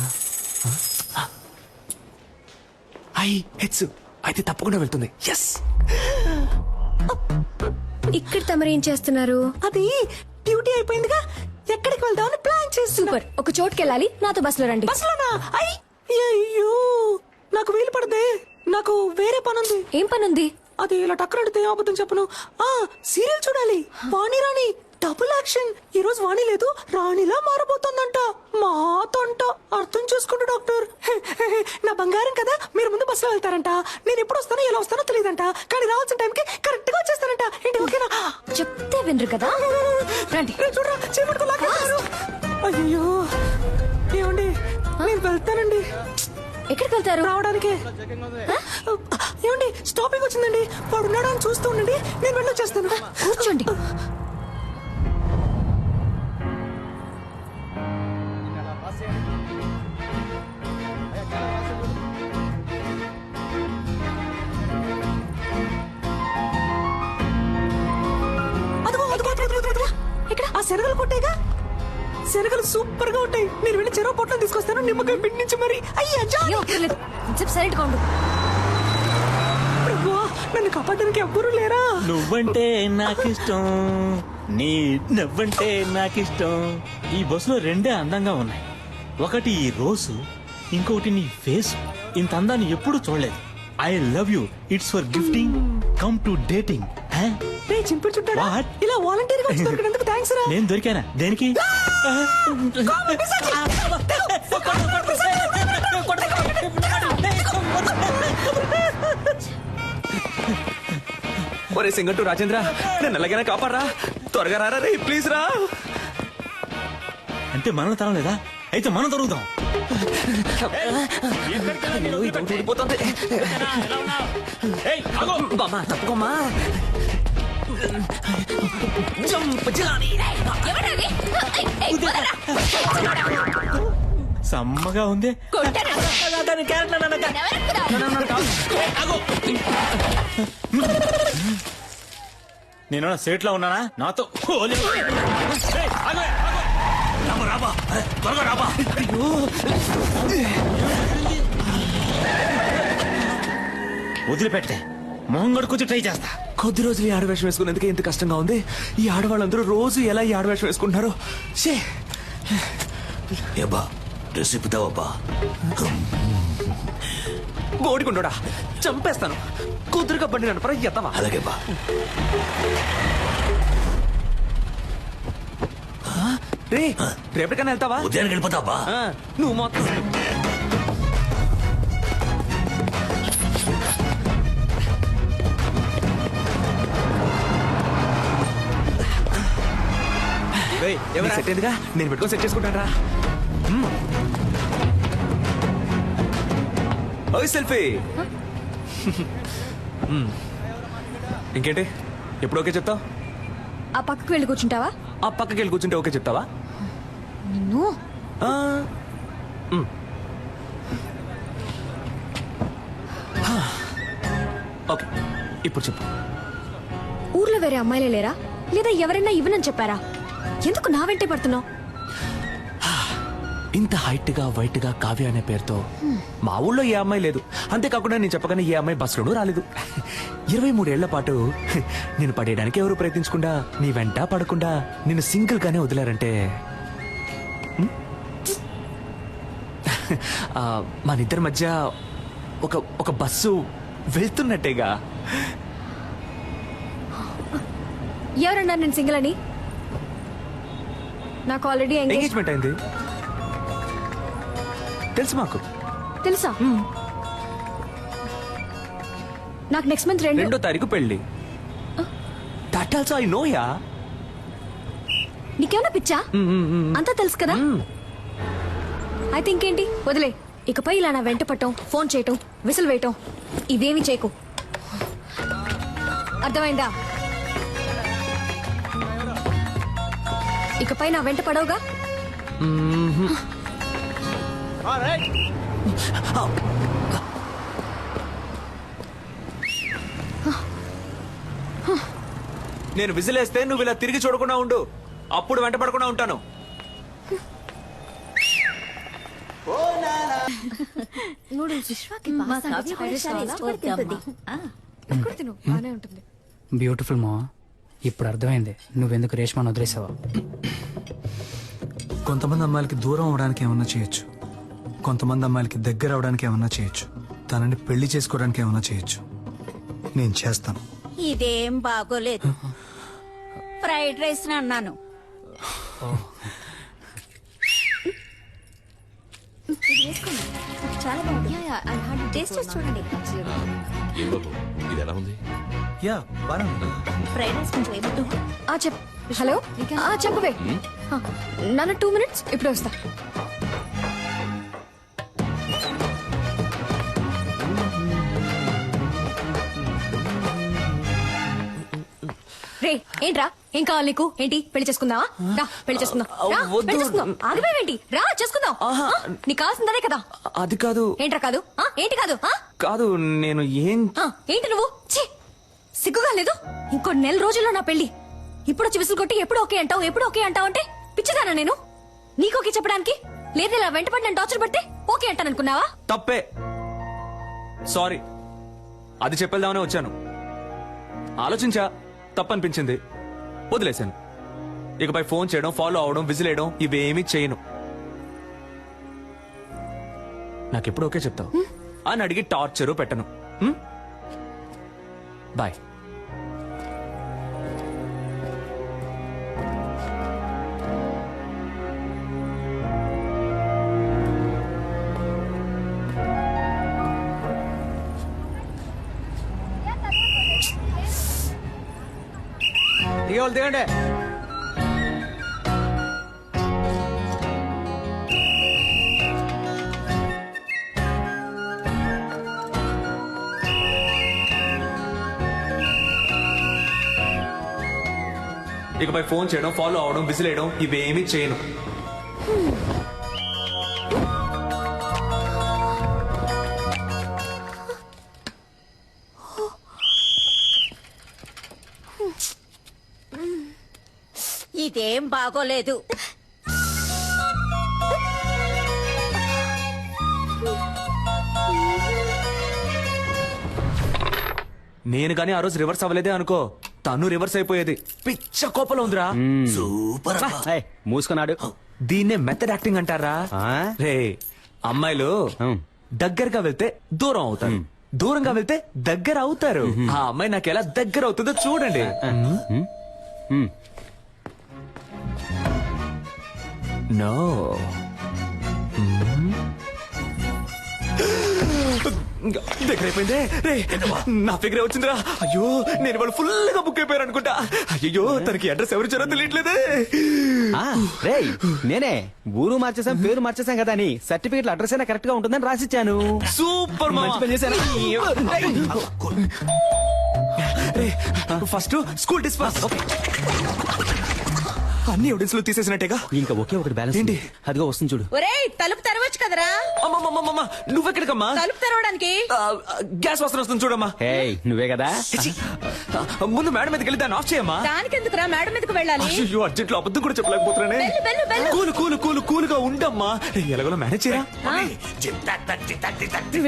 S2: హెచ్చు అయితే తప్పకుండా వెళ్తుంది. ఎస్.
S10: ఇక్కడ తమరు ఏం చేస్తున్నారు?
S1: అది డ్యూటీ అయిపోయిందిగా, ఎక్కడికి వెళ్దామని ప్లాన్ చేసి.
S10: సూపర్. ఒక చోటుకి వెళ్ళాలి, నాతో బస్సులో రండి.
S1: బస్సులోనా? అయ్యో, నాకు వీలు పడదే, నాకు వేరే పనుంది.
S10: ఏం పనుంది?
S1: అది ఇలా టక్కరడితే అబద్ధం చెప్పను. సీరియల్ చూడాలి, వాణి రాణి డబుల్ యాక్షన్. ఈ రోజు వాణి లేదు, రాణిలా మారబోతోందంట. మాతంట. అర్థం చేసుకుంటూ డాక్టర్. నా బంగారం కదా, మీరు ముందు బస్సులో వెళ్తారంట. నేను ఎప్పుడు వస్తానో ఎలా వస్తానో తెలియదంట, కానీ రావాల్సిన టైంకి కరెక్ట్ గా వచ్చేస్తారంట. ఏంటి ఓకేనా?
S10: చెప్తే వినరు కదా. రండి.
S1: చూడరా, చేపట్టుకు లాగేస్తారు. అయ్యో, ఏమండి, నేను వెళ్తానండి.
S10: ఎక్కడికి వెళ్తారు?
S1: రావడానికి. ఏమండి, స్టాపింగ్ వచ్చిందండి, వాడు ఉన్నాడా అని చూస్తూ ఉండండి, నేను వెళ్ళొచ్చేస్తాను.
S10: కూర్చోండి.
S1: శనగలు కొట్టేగా. శనగలు సూపర్ గా ఉంటాయి. నేను వెళ్ళి చెరువు పొట్టం తీసుకొస్తాను, నిమ్మకాయ పిండి నుంచి మరి. అయ్యా
S10: సైలెంట్ గా ఉండు.
S1: ప్రభువా, నన్ను కాపాడడానికి ఎవ్వరూ లేరా?
S4: నువ్వంటే నాకిష్టం, నీ నవ్వంటే నాకిష్టం. ఈ బస్సులో రెండే అందంగా ఉన్నాయి. ఒకటి ఈ రోజు, ఇంకొకటి నీ ఫేస్. ఇంత అందాన్ని ఎప్పుడు చూడలేదు. I love you. It's for gifting, come to dating.
S1: రే చింపుడు చుట్టాడా, ఇలా వాలంటీర్ గా వచ్చి దొరికినందుకు థ్యాంక్స్ రా.
S4: నేను దొరికానా? దేనికి?
S2: ఒరే సింగట్టు రాజేంద్ర, నన్ను ఎలాగైనా కాపాడరా, త్వరగా రారా రే, ప్లీజ్ రా.
S4: అంటే మనం తరం లేదా? అయితే మనం దొరుకుతాం.
S2: తప్పుకోమ్మా.
S4: సమ్మగా ఉంది. నేను సేట్ లో ఉన్నానా? నాతో వదిలిపెట్టే, మొహం కడుకొచ్చి ట్రై చేస్తా.
S2: కొద్ది రోజులు ఈ ఆడవేషం వేసుకునేందుకే ఇంత కష్టంగా ఉంది. ఈ ఆడవాళ్ళందరూ రోజు ఎలా ఈ ఆడవేషం వేసుకుంటున్నారో.
S15: ఏబా డ్రెస్ ఇప్పుతావబ్బా.
S2: గోడికుండోడా, చంపేస్తాను. కుదురుగా బండి నడపరా ఎత్తవా.
S15: అలాగే బా.
S2: రే, రేపటికన్నా వెళ్తావా?
S15: ఉదయానికి వెళ్ళిపోతావా?
S2: నువ్వు మొత్తం సెట్ అయిందిగా, నేను పెట్టుకొని సెట్ చేసుకుంటాను రా. ఓయ్ సెల్ఫీ. ఇంకేంటి, ఎప్పుడు ఓకే చెప్తావు?
S10: ఆ పక్కకు వెళ్ళి కూర్చుంటావా?
S2: ఆ పక్కకి వెళ్ళి కూర్చుంటే ఓకే చెప్తావా?
S10: నిన్ను
S2: ఓకే, ఇప్పుడు చెప్పు.
S10: ఊర్లో వేరే అమ్మాయిలే లేరా? లేదా ఎవరైనా ఇవ్వనని చెప్పారా? ఎందుకు నా వెంటే పడుతున్నావు?
S2: ఇంత హైట్ గా వైట్ గా కావ్య అనే పేరుతో మా ఊళ్ళో ఏ అమ్మాయి లేదు. అంతేకాకుండా నేను చెప్పగానే ఏ అమ్మాయి బస్సులోనూ రాలేదు. 23 ఏళ్ల పాటు నేను పడేయడానికి ఎవరు ప్రయత్నించకుండా, నీ వెంట పడకుండా నిన్ను సింగిల్ గానే వదిలారంటే మన ఇద్దరి మధ్య ఒక బస్సు వెళ్తున్నట్టేగా.
S10: ఎవరన్నారు నేను సింగిల్ అని? నాకు ఆల్రెడీ
S2: ఎంగేజ్మెంట్ అయింది, తెలుసు మాకు.
S10: తెలుసా? నాకు నెక్స్ట్ మంత్
S2: 2వ తారీఖు పెళ్లి. That also I know yeah.
S10: నీకేమన్నా పిచ్చా? అంతా తెలుసు కదా. అయితే ఇంకేంటి, వదిలే. ఇకపై ఇలా నా వెంట పట్టం, ఫోన్ చేయటం, విసిల్ వేయటం ఇవేమి చేయకు. అర్థమైందా? ఇకపై నా వెంట పడవుగా.
S2: నేను విజిలేస్తే నువ్వు ఇలా తిరిగి చూడకుండా ఉండు, అప్పుడు వెంట పడకుండా ఉంటాను.
S6: బ్యూటిఫుల్ మా. ఇప్పుడు అర్థమైంది నువ్వెందుకు రేష్మాను వదిలేసావా.
S16: కొంతమంది అమ్మాయిలకి దూరం అవడానికి ఏమన్నా చేయొచ్చు, కొంతమంది అమ్మాయిలకి దగ్గర అవడానికి ఏమన్నా చేయొచ్చు, తనని పెళ్లి చేసుకోవడానికి ఏమన్నా చేయొచ్చు. నేను చేస్తాను.
S11: ఇదేం బాగోలేదు. ఫ్రైడ్ రైస్ అన్నాను.
S3: చాలా బాగుంది. టేస్ట్ చేసి చూడండి.
S5: ఇది ఎలా ఉంది?
S16: యా, బాగా
S11: ఫ్రైడ్ రైస్ కొంచెం ఏమొద్దు.
S10: హలో, చెప్పవే. నన్ను 2 minutes, ఇప్పుడు వస్తా. రే, ఏంట్రా, ఏం కావాలి నీకు? ఏంటి, పెళ్లి చేసుకుందావా? రా, పెళ్లి చేసుకుందాం. పెళ్లి చేసుకుందాం. ఆగిపోయేంటి? రా, చేసుకుందాం. నీకు కావాల్సిందే కదా.
S2: అది కాదు.
S10: ఏంట్రా కాదు? ఏంటి కాదు?
S2: కాదు, నేను
S10: ఏంటి నువ్వు? ఛీ, సిగ్గుగా లేదు? ఇంకో 4 రోజుల్లో నా పెళ్లి. ఇప్పుడు వచ్చి విసులు కొట్టి ఎప్పుడు ఓకే అంటావు ఎప్పుడు ఓకే అంటావు అంటే పిచ్చిదానా నేను నీకు ఓకే చెప్పడానికి లేదు ఇలా వెంటపడి నేను టార్చర్ పడితే ఓకే అంటాను అనుకున్నావా?
S2: తప్పే, సారీ. అది చెప్పేద్దామనే వచ్చాను. ఆలోచించా, తప్పనిపించింది, వదిలేశాను. ఇకపై ఫోన్ చేయడం, ఫాలో అవడం, విజిల్ వేయడం ఇవేమీ చేయను. నాకెప్పుడు ఓకే చెప్తావు అని అడిగి టార్చరు పెట్టను. బాయ్.
S13: దిగండి.
S2: ఇకపై ఫోన్ చేయడం, ఫాలో అవడం, విజిల్ వేయడం ఇవేమీ చేయను.
S11: ఇదేం బాగోలేదు.
S2: నేను గానీ ఆ రోజు రివర్స్ అవ్వలేదే అనుకో, తను రివర్స్ అయిపోయేది. పిచ్చ కోపంలో ఉందిరా. సూపర్.
S4: మూసుకున్నాడు.
S2: దీన్నే మెథడ్ యాక్టింగ్ అంటారా? రే, అమ్మాయిలు దగ్గరగా వెళ్తే దూరం అవుతారు, దూరంగా వెళ్తే దగ్గర అవుతారు. ఆ అమ్మాయి నాకు ఎలా దగ్గర అవుతుందో చూడండి. నో, దగ్గర అయిపోయిందే. రే, నా ఫిగర్ వచ్చిందిరా. అయ్యో, నేను వాళ్ళు ఫుల్ గా బుక్ అయిపోయారు అనుకుంటా. అయ్యో, తనకి అడ్రస్ ఎవరు ఇచ్చారో తెలియట్లేదే.
S4: రే, నేనే ఊరు మార్చేసాం, పేరు మార్చేసాం కదా అని సర్టిఫికెట్ అడ్రస్ అయినా కరెక్ట్ గా ఉంటుందని రాసిచ్చాను.
S2: సూపర్, మంచి పని చేశాను. First school disperse. అన్ని ఎవిడెన్స్ లో తీసేసినట్టేగా.
S4: ఇంకా ఒకే ఒకటి బ్యాలెన్స్ ఏంటి? అదిగో వస్తుంది చూడు.
S11: ఒరేయ్, తలుపు తెరవచ్చు కదరా.
S2: నువ్వెక్కడికమ్మా?
S11: తలుపు తెరవడానికి
S2: గ్యాస్ వాసన వస్తుంది చూడమ్మా.
S4: నువ్వే కదా.
S2: ముందు మేడం మీదకి వెళ్ళి దాన్ని ఆఫ్ చేయమ్మా.
S11: దానికెందుకురా మేడం మీదకి వెళ్ళాలి?
S2: అయ్యో, అర్జెంట్ లో అబద్ధం కూడా చెప్పలేకపోతున్నానే. కూలు కూలు కూలు కూలుగా ఉండమ్మా. ఎలాగో మేనేజ్ చేయరా.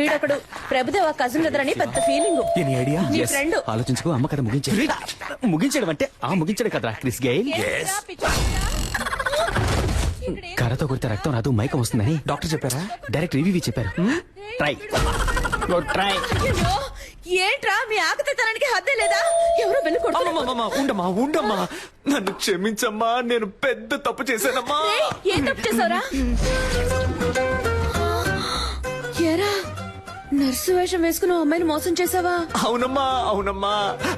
S11: వీడొకడు ప్రభుదేవ కజిన్ కదరని పెద్ద ఫీలింగ్.
S2: Any idea?
S11: నీ ఫ్రెండ్.
S4: ఆలోచించుకో, అమ్మ కదా ముగించాడు. ముగించడం అంటే ముగించడం కదరా క్రిస్ గెయిల్. కర్రతో కొడితే రక్తం రాదు, మైకం వస్తుందని
S2: డాక్టర్ చెప్పారా?
S4: డైరెక్ట్ రివ్యూ చెప్పారు. Try try.
S11: ఏంట్రా మీ ఆకతానికి హద్దే లేదా? ఎవరో బెల్లు కొడుతున్నారు.
S2: ఉండమ్మా, ఉండమ్మా, నన్ను క్షమించమ్మా. నేను పెద్ద తప్పు చేశానమ్మా.
S11: ఏం తప్పు చేసావురా? ఏరా, నర్సు వేషం వేసుకుని అమ్మాయిని మోసం చేసావా?
S2: అవునమ్మా, అవునమ్మా.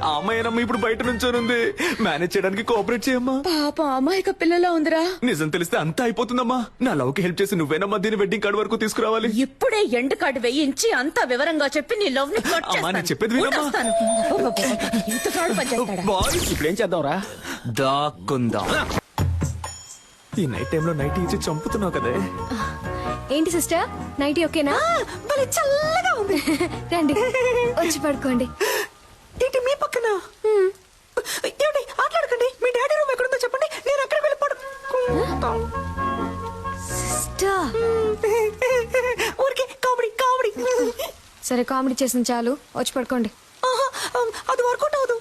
S2: ఆ అమ్మాయినమ్మా ఇప్పుడు బయట నుంచోనుంది. మేనేజ్ చేయడానికి కోఆపరేట్ చేయమ్మా.
S11: పాప అమాయక పిల్లలా ఉందిరా.
S2: నిజం తెలిస్తే అంతా అయిపోతుందమ్మా. నా లవ్ కి హెల్ప్ చేసి నువ్వేనమ్మా దీని వెడ్డింగ్ కార్డు వరకు తీసుకురావాలి.
S11: ఇప్పుడే ఎండ్ కార్డు వేయించి అంతా వివరంగా చెప్పి నీ లవ్ ని కట్
S2: అమ్మా, నేను చెప్పేది వినమ్మా.
S11: ఇంత ఫ్రాడ్ పనిచేస్తాడా?
S4: బాయ్స్ ఇప్పుడు ఏం చేద్దాంరా?
S2: దాక్కుందాం. ఈ నైట్ టైంలో నైట్ ఇచ్చి చంపుతున్నావు కదే.
S10: ఏంటి సిస్టర్, నైటీ ఓకేనా?
S1: చల్లగా ఉంది.
S10: రండి, వచ్చి పడుకోండి.
S1: ఏంటి మీ పక్కన? ఏమిటి ఆటలాడకండి. మీ డాడీ రూమ్ ఎక్కడుందో చెప్పండి, నేను అక్కడికి వెళ్ళి పడుకుంటాను.
S10: సిస్టర్,
S1: ఊరికే కామెడీ కామెడీ.
S10: సరే, కామెడీ చేసిన చాలు, వచ్చి పడుకోండి.
S1: అది వర్కౌట్ అవ్వదు.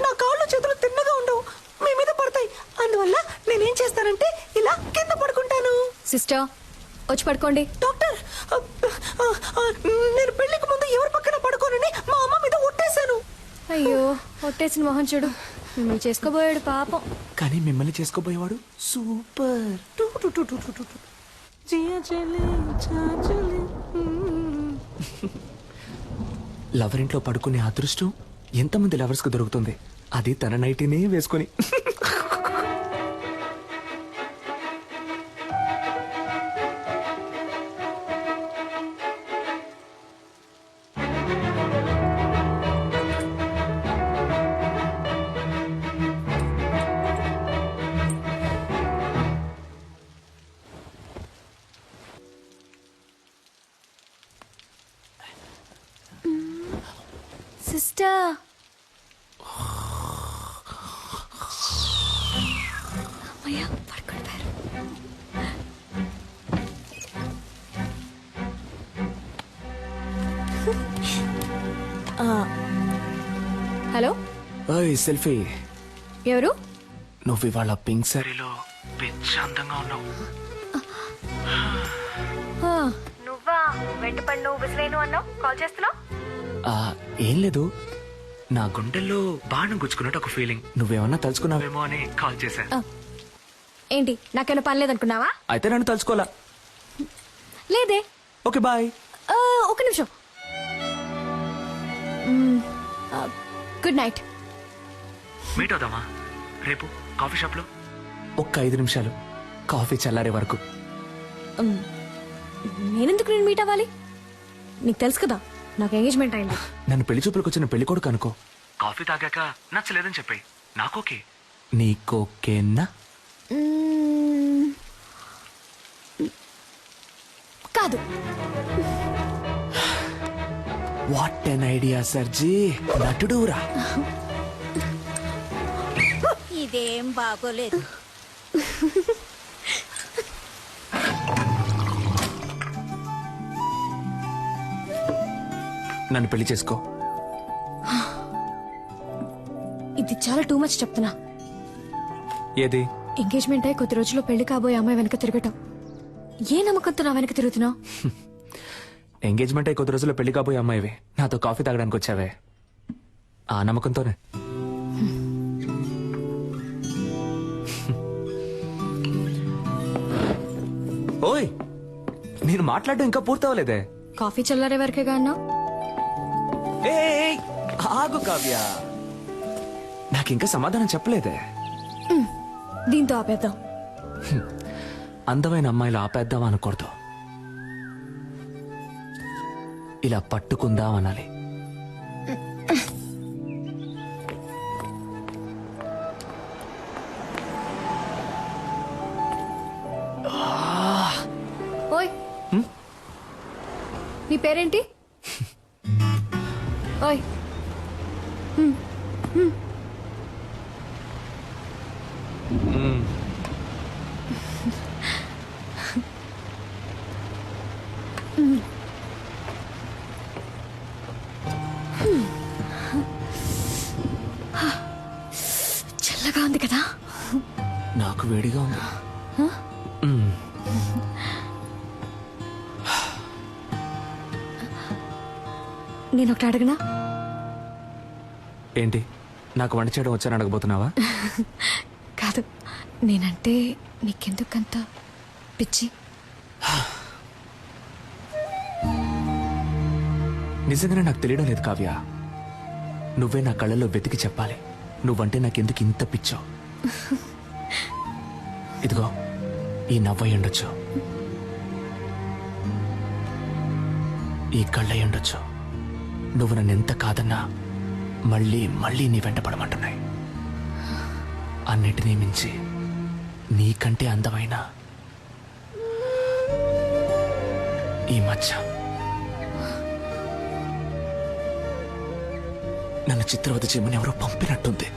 S1: నా కాళ్ళు చేతులు తిన్నగా ఉండవు, మీ మీద పడతాయి. అందువల్ల నేనేం చేస్తానంటే ఇలా కింద పడుకుంటాను.
S10: సిస్టర్, వచ్చి పడుకోండి.
S1: డాక్టర్, నేను పెళ్లికి ముందు ఎవరి పక్కన పడుకోనని మా అమ్మ మీద ఒట్టేశాను.
S10: అయ్యో, ఒట్టేసిన మొహం చూడు. మిమ్మల్ని చేసుకోబోయాడు పాపం.
S2: కానీ మిమ్మల్ని చేసుకోబోయేవాడు సూపర్. లవర్ ఇంట్లో పడుకునే అదృష్టం ఎంతమంది లవర్స్ కు దొరుకుతుంది? అది తన నైటీనే వేసుకుని.
S10: సిస్టర్, అమ్మయ్యా పడుకుంటారు. హలో
S13: ఓయ్ సెల్ఫీ,
S10: ఎవరు?
S13: నువ్వు ఇవాళ పింక్ సారీలో పిచ్చి అందంగా ఉన్నావు.
S10: నువ్వా? వెంటపడి నువ్వు విసిలేను అన్నావు, కాల్ చేస్తున్నావు?
S13: ఏం లేదు, నా గుండెల్లో బాణం గుచ్చుకున్నట్టు ఒక ఫీలింగ్. నువ్వేమన్నా తలుచుకున్నావేమో అని కాల్ చేశాను.
S10: ఏంటి నాకేమైనా పని లేదనుకున్నావా?
S13: అయితే నన్ను తలుచుకోవాలా?
S10: లేదే.
S13: Okay bye.
S10: ఒక నిమిషం. Good night.
S13: మీట్ అవుదామా రేపు కాఫీ షాప్ లో? ఒక్క 5 నిమిషాలు, కాఫీ చల్లారే వరకు.
S10: నేనెందుకు నేను మీట్ అవ్వాలి? నీకు తెలుసు కదా నాకు ఎంగేజ్మెంట్ అయింది.
S13: నన్ను పెళ్లి చూపులకు వచ్చిన పెళ్లి కొడుకు అనుకో. కాఫీ తాగాక నచ్చలేదని చెప్పాయి, నాకోకే. నీకోకేనా?
S10: కాదు.
S13: వాట్ ఎన్ ఐడియా సర్జీ, నటుడురా.
S11: ఇదేం బాగోలేదు.
S13: నన్ను పెళ్లి చేసుకో.
S10: ఇది చాలా టూ మచ్ చెప్తున్నా.
S13: ఏది?
S10: ఎంగేజ్మెంట్ అయి కొద్ది రోజుల్లో పెళ్లి కాబోయే అమ్మాయి వెనక తిరగటం. ఏ నమ్మకంతో నా వెనక తిరుగుతున్నావు?
S13: ఎంగేజ్మెంట్ అయి కొద్ది రోజుల్లో పెళ్లి కాబోయే అమ్మాయివే నాతో కాఫీ తాగడానికి వచ్చావే, ఆ నమ్మకంతోనే. ఓయ్, నేను మాట్లాడడం ఇంకా పూర్తవలేదే.
S10: కాఫీ చల్లారే వరకేగా అన్నావు.
S13: ఏయ్, ఆగు కావ్య, నాకింకా సమాధానం చెప్పలేదే.
S10: దీంతో ఆపేద్దాం.
S13: అందమైన అమ్మాయిలు ఆపేద్దాం అనకూడదు, ఇలా పట్టుకుందాం అనాలి.
S10: ఓయ్, నీ పేరేంటి? ఓయ్, చల్లగా ఉంది కదా?
S13: నాకు వేడిగా ఉంది.
S10: నేను ఒకటి అడగనా?
S13: ఏంటి, నాకు వంట చేయడం వచ్చని అడగబోతున్నావా?
S10: కాదు, నేనంటే నీకెందుకంత పిచ్చి?
S13: నిజంగానే నాకు తెలియడం లేదు కావ్య. నువ్వే నా కళ్ళలో వెతికి చెప్పాలి, నువ్వంటే నాకెందుకు ఇంత పిచ్చో. ఇదిగో, ఈ నవ్వై ఉండొచ్చు, ఈ కళ్ళై ఉండొచ్చు. నువ్వు నన్ను ఎంత కాదన్నా మళ్ళీ మళ్ళీ నీ వెంట పడమంటున్నాయి. అన్నిటినీ మించి నీకంటే అందమైన ఈ మచ్చ నన్ను చిత్రవద చేయమని ఎవరో పంపినట్టుంది.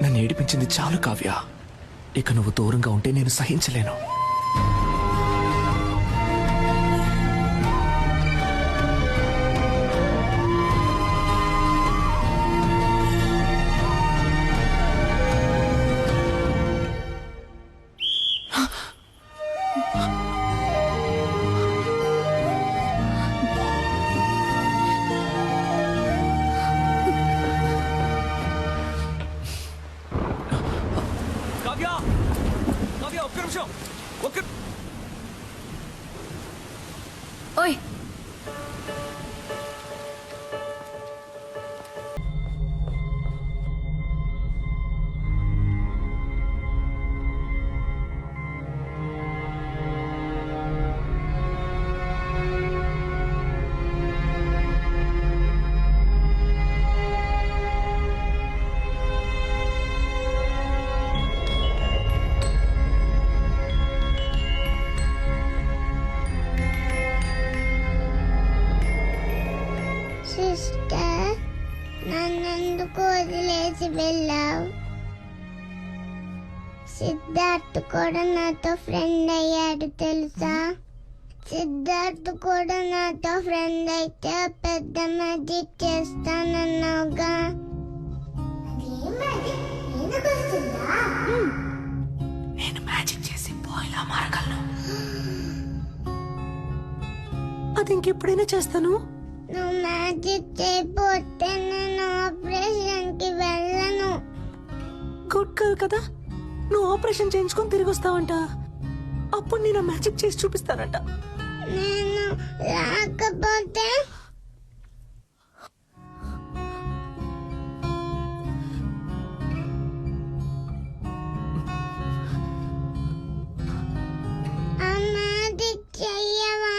S13: నన్ను ఏడిపించింది చాలు కావ్య, ఇక నువ్వు దూరంగా ఉంటే నేను సహించలేను.
S10: ఓయ్,
S3: సిస్టర్, నన్నెందుకు వదిలేసి వెళ్ళావు? సిద్ధార్థ్ కూడా నాతో ఫ్రెండ్ అయ్యాడు తెలుసా? సిద్ధార్థ్ కూడా నాతో ఫ్రెండ్ అయితే పెద్ద మ్యాజిక్ చేస్తానన్నావుగా.
S1: నేను మ్యాజిక్ చేసి బాయ్లా మారగలను. అది ఇంకెప్పుడైనా చేస్తాను.
S3: నువ్వు మ్యాజిక్ చేయకపోతే నేను ఆపరేషన్ కి వెళ్ళను.
S1: గుడ్ గర్ల్ కదా, నువ్వు ఆపరేషన్ చేయించుకొని తిరిగి వస్తావంట. అప్పుడు నేను మ్యాజిక్ చేసి చూపిస్తానంట.
S3: నేను రాకపోతే ఆ మ్యాజిక్ చెయ్యవా?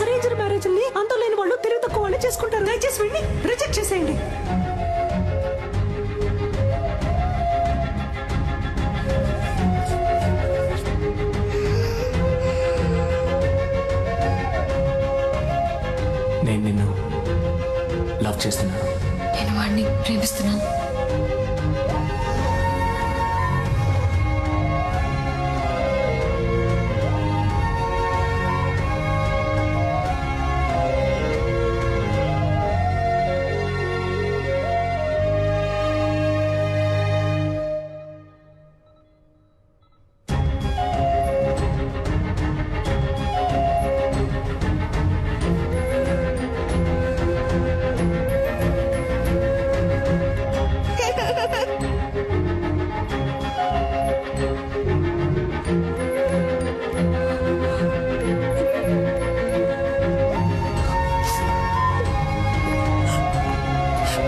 S1: అరేంజ్డ్ మ్యారేజ్ ని అంత లేని వాళ్ళు తెలివి తక్కువ వాళ్ళు చేసుకుంటారు. దయచేసి వెళ్ళి రిజెక్ట్ చేసేయండి.
S13: నేను నిన్ను లవ్ చేస్తున్నాను.
S10: నేను వాడిని ప్రేమిస్తున్నాను.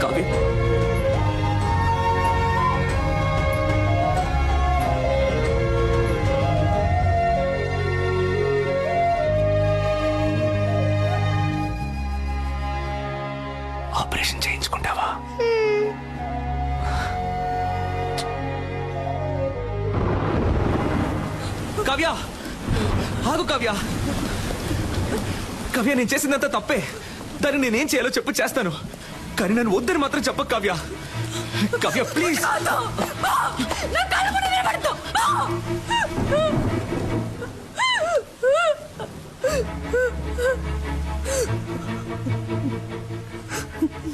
S2: కావ్య,
S13: ఆపరేషన్ చేయించుకుంటావా?
S2: కావ్య ఆగు. కావ్య కావ్య, నేను చేసిందంతా తప్పే. దాన్ని నేనేం చేయాలో చెప్పు, చేస్తాను. కానీ నన్ను వద్దని మాత్రం చెప్పకు కావ్య. కావ్య ప్లీజ్.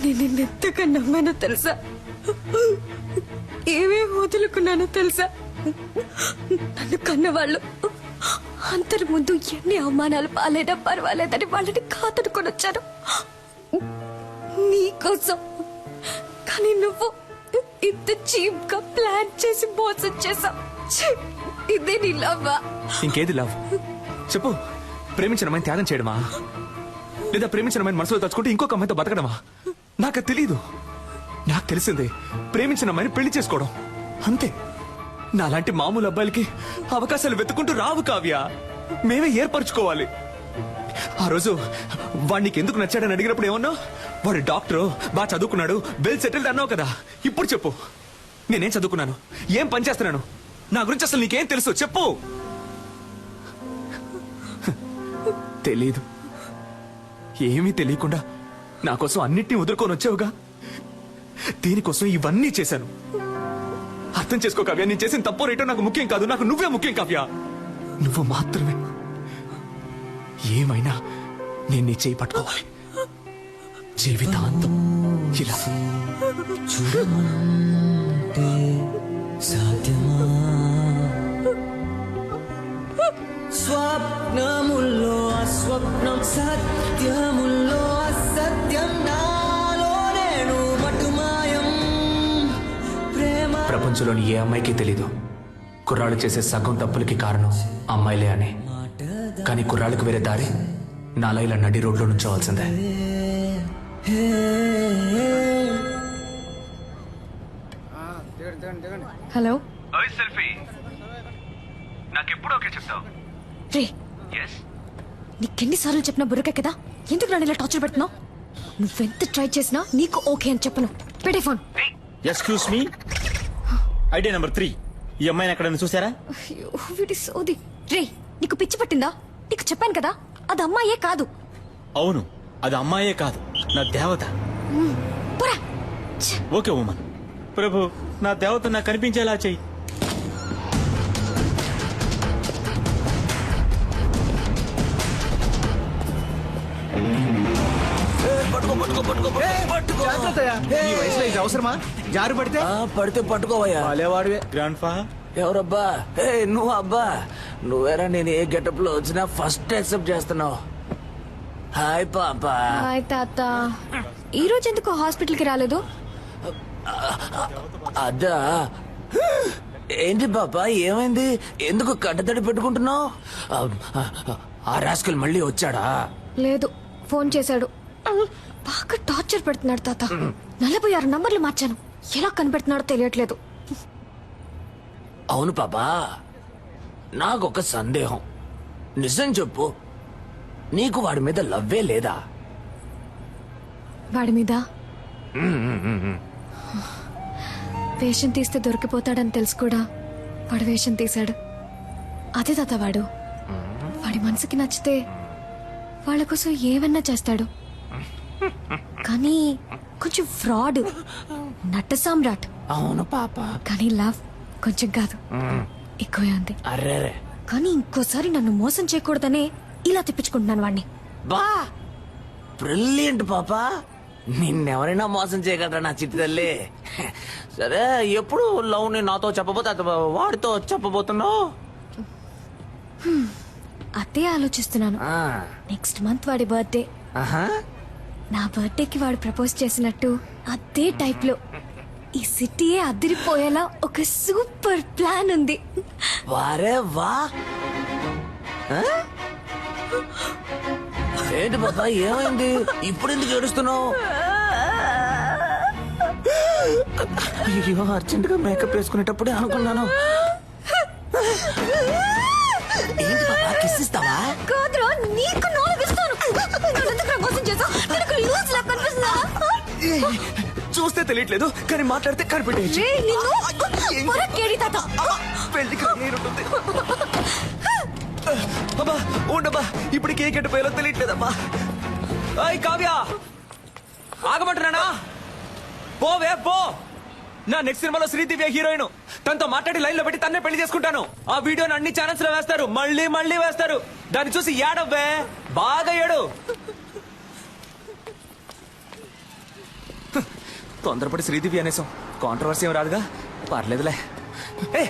S10: నేను నిన్నెంతగా నమ్మానో తెలుసా? ఏమేమి వదులుకున్నానో తెలుసా? నన్ను కన్నవాళ్ళు అందరి ముందు ఎన్ని అవమానాలు పాలైనా పర్వాలేదని వాళ్ళని కాదనుకొని వచ్చాను నీకోసం. కానీ నువ్వు ఇంత చీప్ గా ప్లాన్ చేసి మోసం చేసావు. ఇదే నీ లవ్వా?
S2: ఇంకేది లవ్ చెప్పు. ప్రేమించిన అమ్మాయిని త్యాగం చేయడమా, లేదా ప్రేమించిన అమ్మాయిని మనసులో తలుచుకుంటే ఇంకొక అమ్మాయితో బతకడమా? నాకు తెలీదు. నాకు తెలిసిందే ప్రేమించిన అమ్మాయిని పెళ్లి చేసుకోవడం, అంతే. నాలాంటి మామూలు అబ్బాయిలకి అవకాశాలు వెతుకుంటూ రావు కావ్య. మేమే ఏర్పరచుకోవాలి. ఆ రోజు వాడికి ఎందుకు నచ్చాడని అడిగినప్పుడు ఏమన్నా? వాడు డాక్టరు, బాగా చదువుకున్నాడు, వెల్ సెటిల్డ్ అన్నావు కదా. ఇప్పుడు చెప్పు, నేనేం చదువుకున్నాను, ఏం పని చేస్తున్నాను, నా గురించి అసలు నీకేం తెలుసు చెప్పు. తెలీదు. ఏమీ తెలియకుండా నా కోసం అన్నిటినీ వదులుకొని వచ్చావుగా. దీనికోసం ఇవన్నీ చేశాను. అర్థం చేసుకో కావ్య, నేను చేసిన తప్పో రేటో నాకు ముఖ్యం కాదు. నాకు నువ్వే ముఖ్యం కావ్య. నువ్వు మాత్రమే. ఏమైనా నేను నీ చేయి పట్టుకోవాలి జీవితాంతం. ఇలా
S17: చూడమంటే సాధ్యమా? స్వప్నముల్లో అస్వప్నం, సత్యముల్లో అసత్యం, నాలో నేను మటుమాయం. ప్రేమ
S13: ప్రపంచంలోని ఏ అమ్మాయికి తెలీదు కుర్రాళ్ళు చేసే సగం తప్పులకి కారణం అమ్మాయిలే అని. కానీ కుర్రాళ్ళకి వేరే దారి నాలా ఇలా నడి రోడ్లో నుంచోవాల్సిందే.
S10: హలో
S2: సెల్ఫీ నాకెప్పుడు ఓకే చెప్తావు
S10: రే నీకెన్నిసార్లు చెప్పినా బుర్రకే కదా ఎందుకు నన్ను ఇలా టార్చర్ పెడుతున్నావు నువ్వెంత ట్రై చేసినా నీకు ఓకే అని చెప్పను పెట్టే phone
S4: excuse me idea number 3 ఈ అమ్మాయిని ఎక్కడైనా చూసారా
S10: అయ్యో వీడి సోది రే నీకు పిచ్చి పట్టిందా నీకు చెప్పాను కదా అది అమ్మాయే కాదు
S4: అవును అది అమ్మాయే కాదు నా దేవత
S10: పోరా
S4: ఓకే ఉమన్ ప్రభు నా దేవత నాకు కనిపించేలా చెయ్యి
S16: ఈ వయసులో ఇది అవసరమా జారు పడితే
S13: పడితే పట్టుకోవయ్యా
S16: వాడేవాడివే
S4: గ్రాండ్ ఫా
S13: ఎవరబ్బా నువ్వు అబ్బా నువ్వేరా నేను ఏ గెటప్ లో వచ్చినా ఫస్ట్ యాక్సెప్ట్ చేస్తున్నావు హాయ్ పాపా
S10: హాయ్ తాత ఈ రోజు ఎందుకు హాస్పిటల్ కి రాలేదు
S13: అదా ఏంటి పాపా ఏమైంది ఎందుకు కట్టతడి పెట్టుకుంటున్నావు ఆ రాస్కల్ మళ్ళీ వచ్చాడా
S10: లేదు ఫోన్ చేశాడు బాగా టార్చర్ పెడుతున్నాడు తాత 46 నంబర్లు మార్చాను ఎలా కనిపెడుతున్నాడో తెలియట్లేదు
S13: అవును పాపా నాకొక సందేహం నిజం చెప్పు నీకు వాడి మీద లవ్వే లేదా
S10: వాడి మీద వేషం తీస్తే దొరికిపోతాడని తెలుసు కూడా వాడు వేషం తీశాడు అదే తాత వాడు వాడి మనసుకి నచ్చితే వాళ్ళ కోసం ఏమన్నా చేస్తాడు కానీ కొంచెం ఫ్రాడ్ నట్ట సామ్రాట్
S13: అవును పాప
S10: కానీ లవ్ కొంచెం కాదు ఎక్కువే ఉంది
S13: అర్రే
S10: కానీ ఇంకోసారి నన్ను మోసం చేయకూడదనే ఇలా తెప్పించుకుంటున్నాను వాడిని
S13: బా బ్రిలియంట్ పాపా నిన్నెవరైనా మోసం చేయగలరా నా చిట్టి తల్లి సరే ఎప్పుడు లవ్ ని నాతో చెప్పబోతే వాడితో చెప్పబోతున్నావు
S10: అదే ఆలోచిస్తున్నాను నెక్స్ట్ మంత్ వాడి బర్త్డే నా బర్త్డేకి వాడు ప్రపోజ్ చేసినట్టు అదే టైప్ లో ఈ సిటీయే అదిరిపోయేలా ఒక సూపర్ ప్లాన్ ఉంది
S13: వారే వా ఏంటి బాబా ఏమైంది ఇప్పుడు ఎందుకు ఏడుస్తున్నావు అయ్యో అర్జెంట్ గా మేకప్ వేసుకునేటప్పుడే అనుకున్నాను ఏంటి బాబా కిస్ ఇస్తావా
S10: కాదురా నీకు నాలుగిస్తాను మోసం చేసావు నాకు లూజ్ లా కనిపిస్తుందా
S2: చూస్తే తెలియట్లేదు కానీ మాట్లాడితే కనిపెట్టేయచ్చు పెళ్లికి నేనుంటుంది అబ్బా ఉండబ్బా ఇప్పుడు కేక్ ఎట్టిపోయాలో తెలియట్లేదమ్మా అయ్ కావ్య ఆగమంటున్నానా పోవే పో నా నెక్స్ట్ సినిమాలో శ్రీదివ్య హీరోయిన్ తనతో మాట్లాడి లైన్ లో పెట్టి తన్నే పెళ్లి చేసుకుంటాను ఆ వీడియోని అన్ని ఛానల్స్ లో వేస్తారు మళ్ళీ మళ్ళీ వేస్తారు దాన్ని చూసి ఏడవ్వే బాగా ఏడు తొందరపడి శ్రీదివ్య అనేసాం కాంట్రవర్సీ ఏం రాదుగా పర్లేదులే ఏ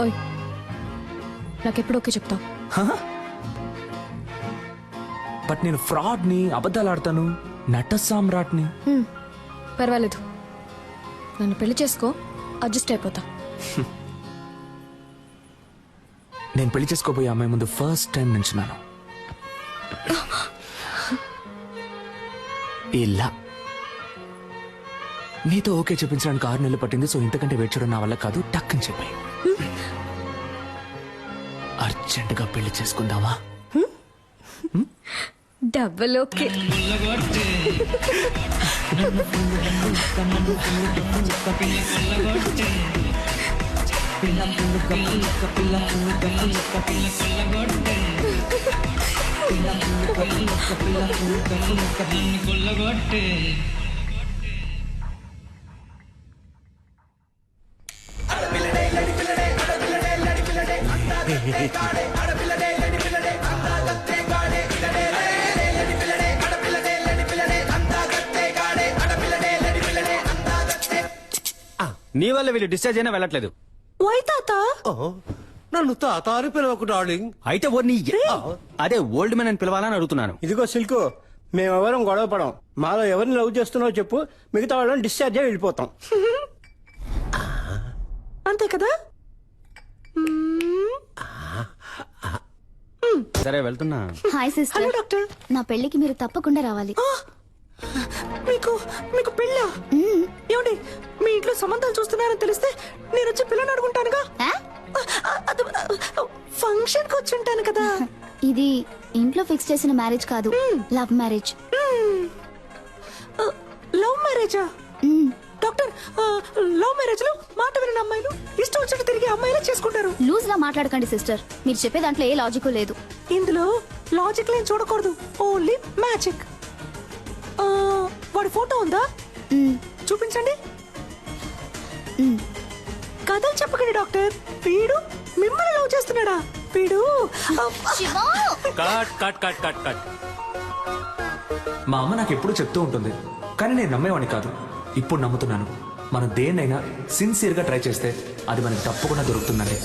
S10: ఓయ్ నాకెప్పుడు ఓకే చెప్తావు
S2: బట్ నేను ఫ్రాడ్ ని అబద్ధాలు ఆడతాను నట సామ్రాట్ని
S10: పర్వాలేదు నన్ను పెళ్లి చేసుకో అడ్జస్ట్ అయిపోతా
S2: నేను పెళ్లి చేసుకోబోయే అమ్మాయి ముందు ఫస్ట్ టైం నించున్నాను ఇలా నీతో ఓకే చెప్పించడానికి 6 నెలలు పట్టింది సో ఇంతకంటే వెయిట్ చేయడం నా వల్ల కాదు టక్ అని చెప్పాయి అర్జెంటుగా పెళ్లి చేసుకుందామా
S10: డబల్ ఓకే
S4: నీ వల్ల వీళ్ళు డిశ్చార్జ్ అయినా వెళ్ళట్లేదు
S1: వై తాత
S15: నన్ను తాత అని పిలవకు డార్లింగ్.
S4: అయితే అదే ఓల్డ్ మ్యాన్ అని పిలవాలని అడుగుతున్నాను.
S9: ఇదిగో సిల్కు, మేమెవరం గొడవ పడం. మాలో ఎవరిని లవ్ చేస్తున్నావో చెప్పు, మిగతా వాళ్ళని డిశ్చార్జ్ అయ్యి వెళ్ళిపోతాం.
S1: అంతే కదా?
S4: సరే వెళ్తున్నా.
S18: Hi sister.
S1: Hello doctor.
S18: నా పెళ్లికి మీరు తప్పకుండా రావాలి.
S1: మీకు మీకు పెళ్ళా? ఏమండి, మీ ఇంట్లో సంబంధాలు చూస్తున్నారని తెలిస్తే నేను వచ్చి పిల్లని అడుగుంటానుగా. ఫంక్షన్ కి వచ్చి ఉంటాను కదా.
S18: ఇది ఇంట్లో ఫిక్స్ చేసిన మ్యారేజ్ కాదు, లవ్ మ్యారేజ్.
S1: లవ్ మ్యారేజా? డాక్టర్, లవ్ మ్యారేజ్ లో మాట వినని అమ్మాయిలు ఇష్టం వచ్చినట్టు తిరిగి అమ్మాయిలే చేసుకుంటారు.
S18: లూజ్ లా మాట్లాడకండి సిస్టర్. మీరు చెప్పే దాంట్లో ఏ లాజిక్ లేదు.
S1: ఇందులో లాజిక్ లేని చూడకూడదు, ఓన్లీ మ్యాజిక్. వాడి ఫోటో ఉందా? చూపించండి. కథలు చెప్పకండి డాక్టర్. వీడు మిమ్మల్ని లవ్ చేస్తున్నాడా? వీడు
S2: cut cut cut cut cut. మా అమ్మ నాకు ఎప్పుడు చెప్తూ ఉంటుంది, కానీ నేను నమ్మేవాడిని కాదు. ఇప్పుడు నమ్ముతున్నాను. మనం దేన్నైనా సిన్సియర్ గా ట్రై చేస్తే అది మనకి తప్పకుండా దొరుకుతుందండి.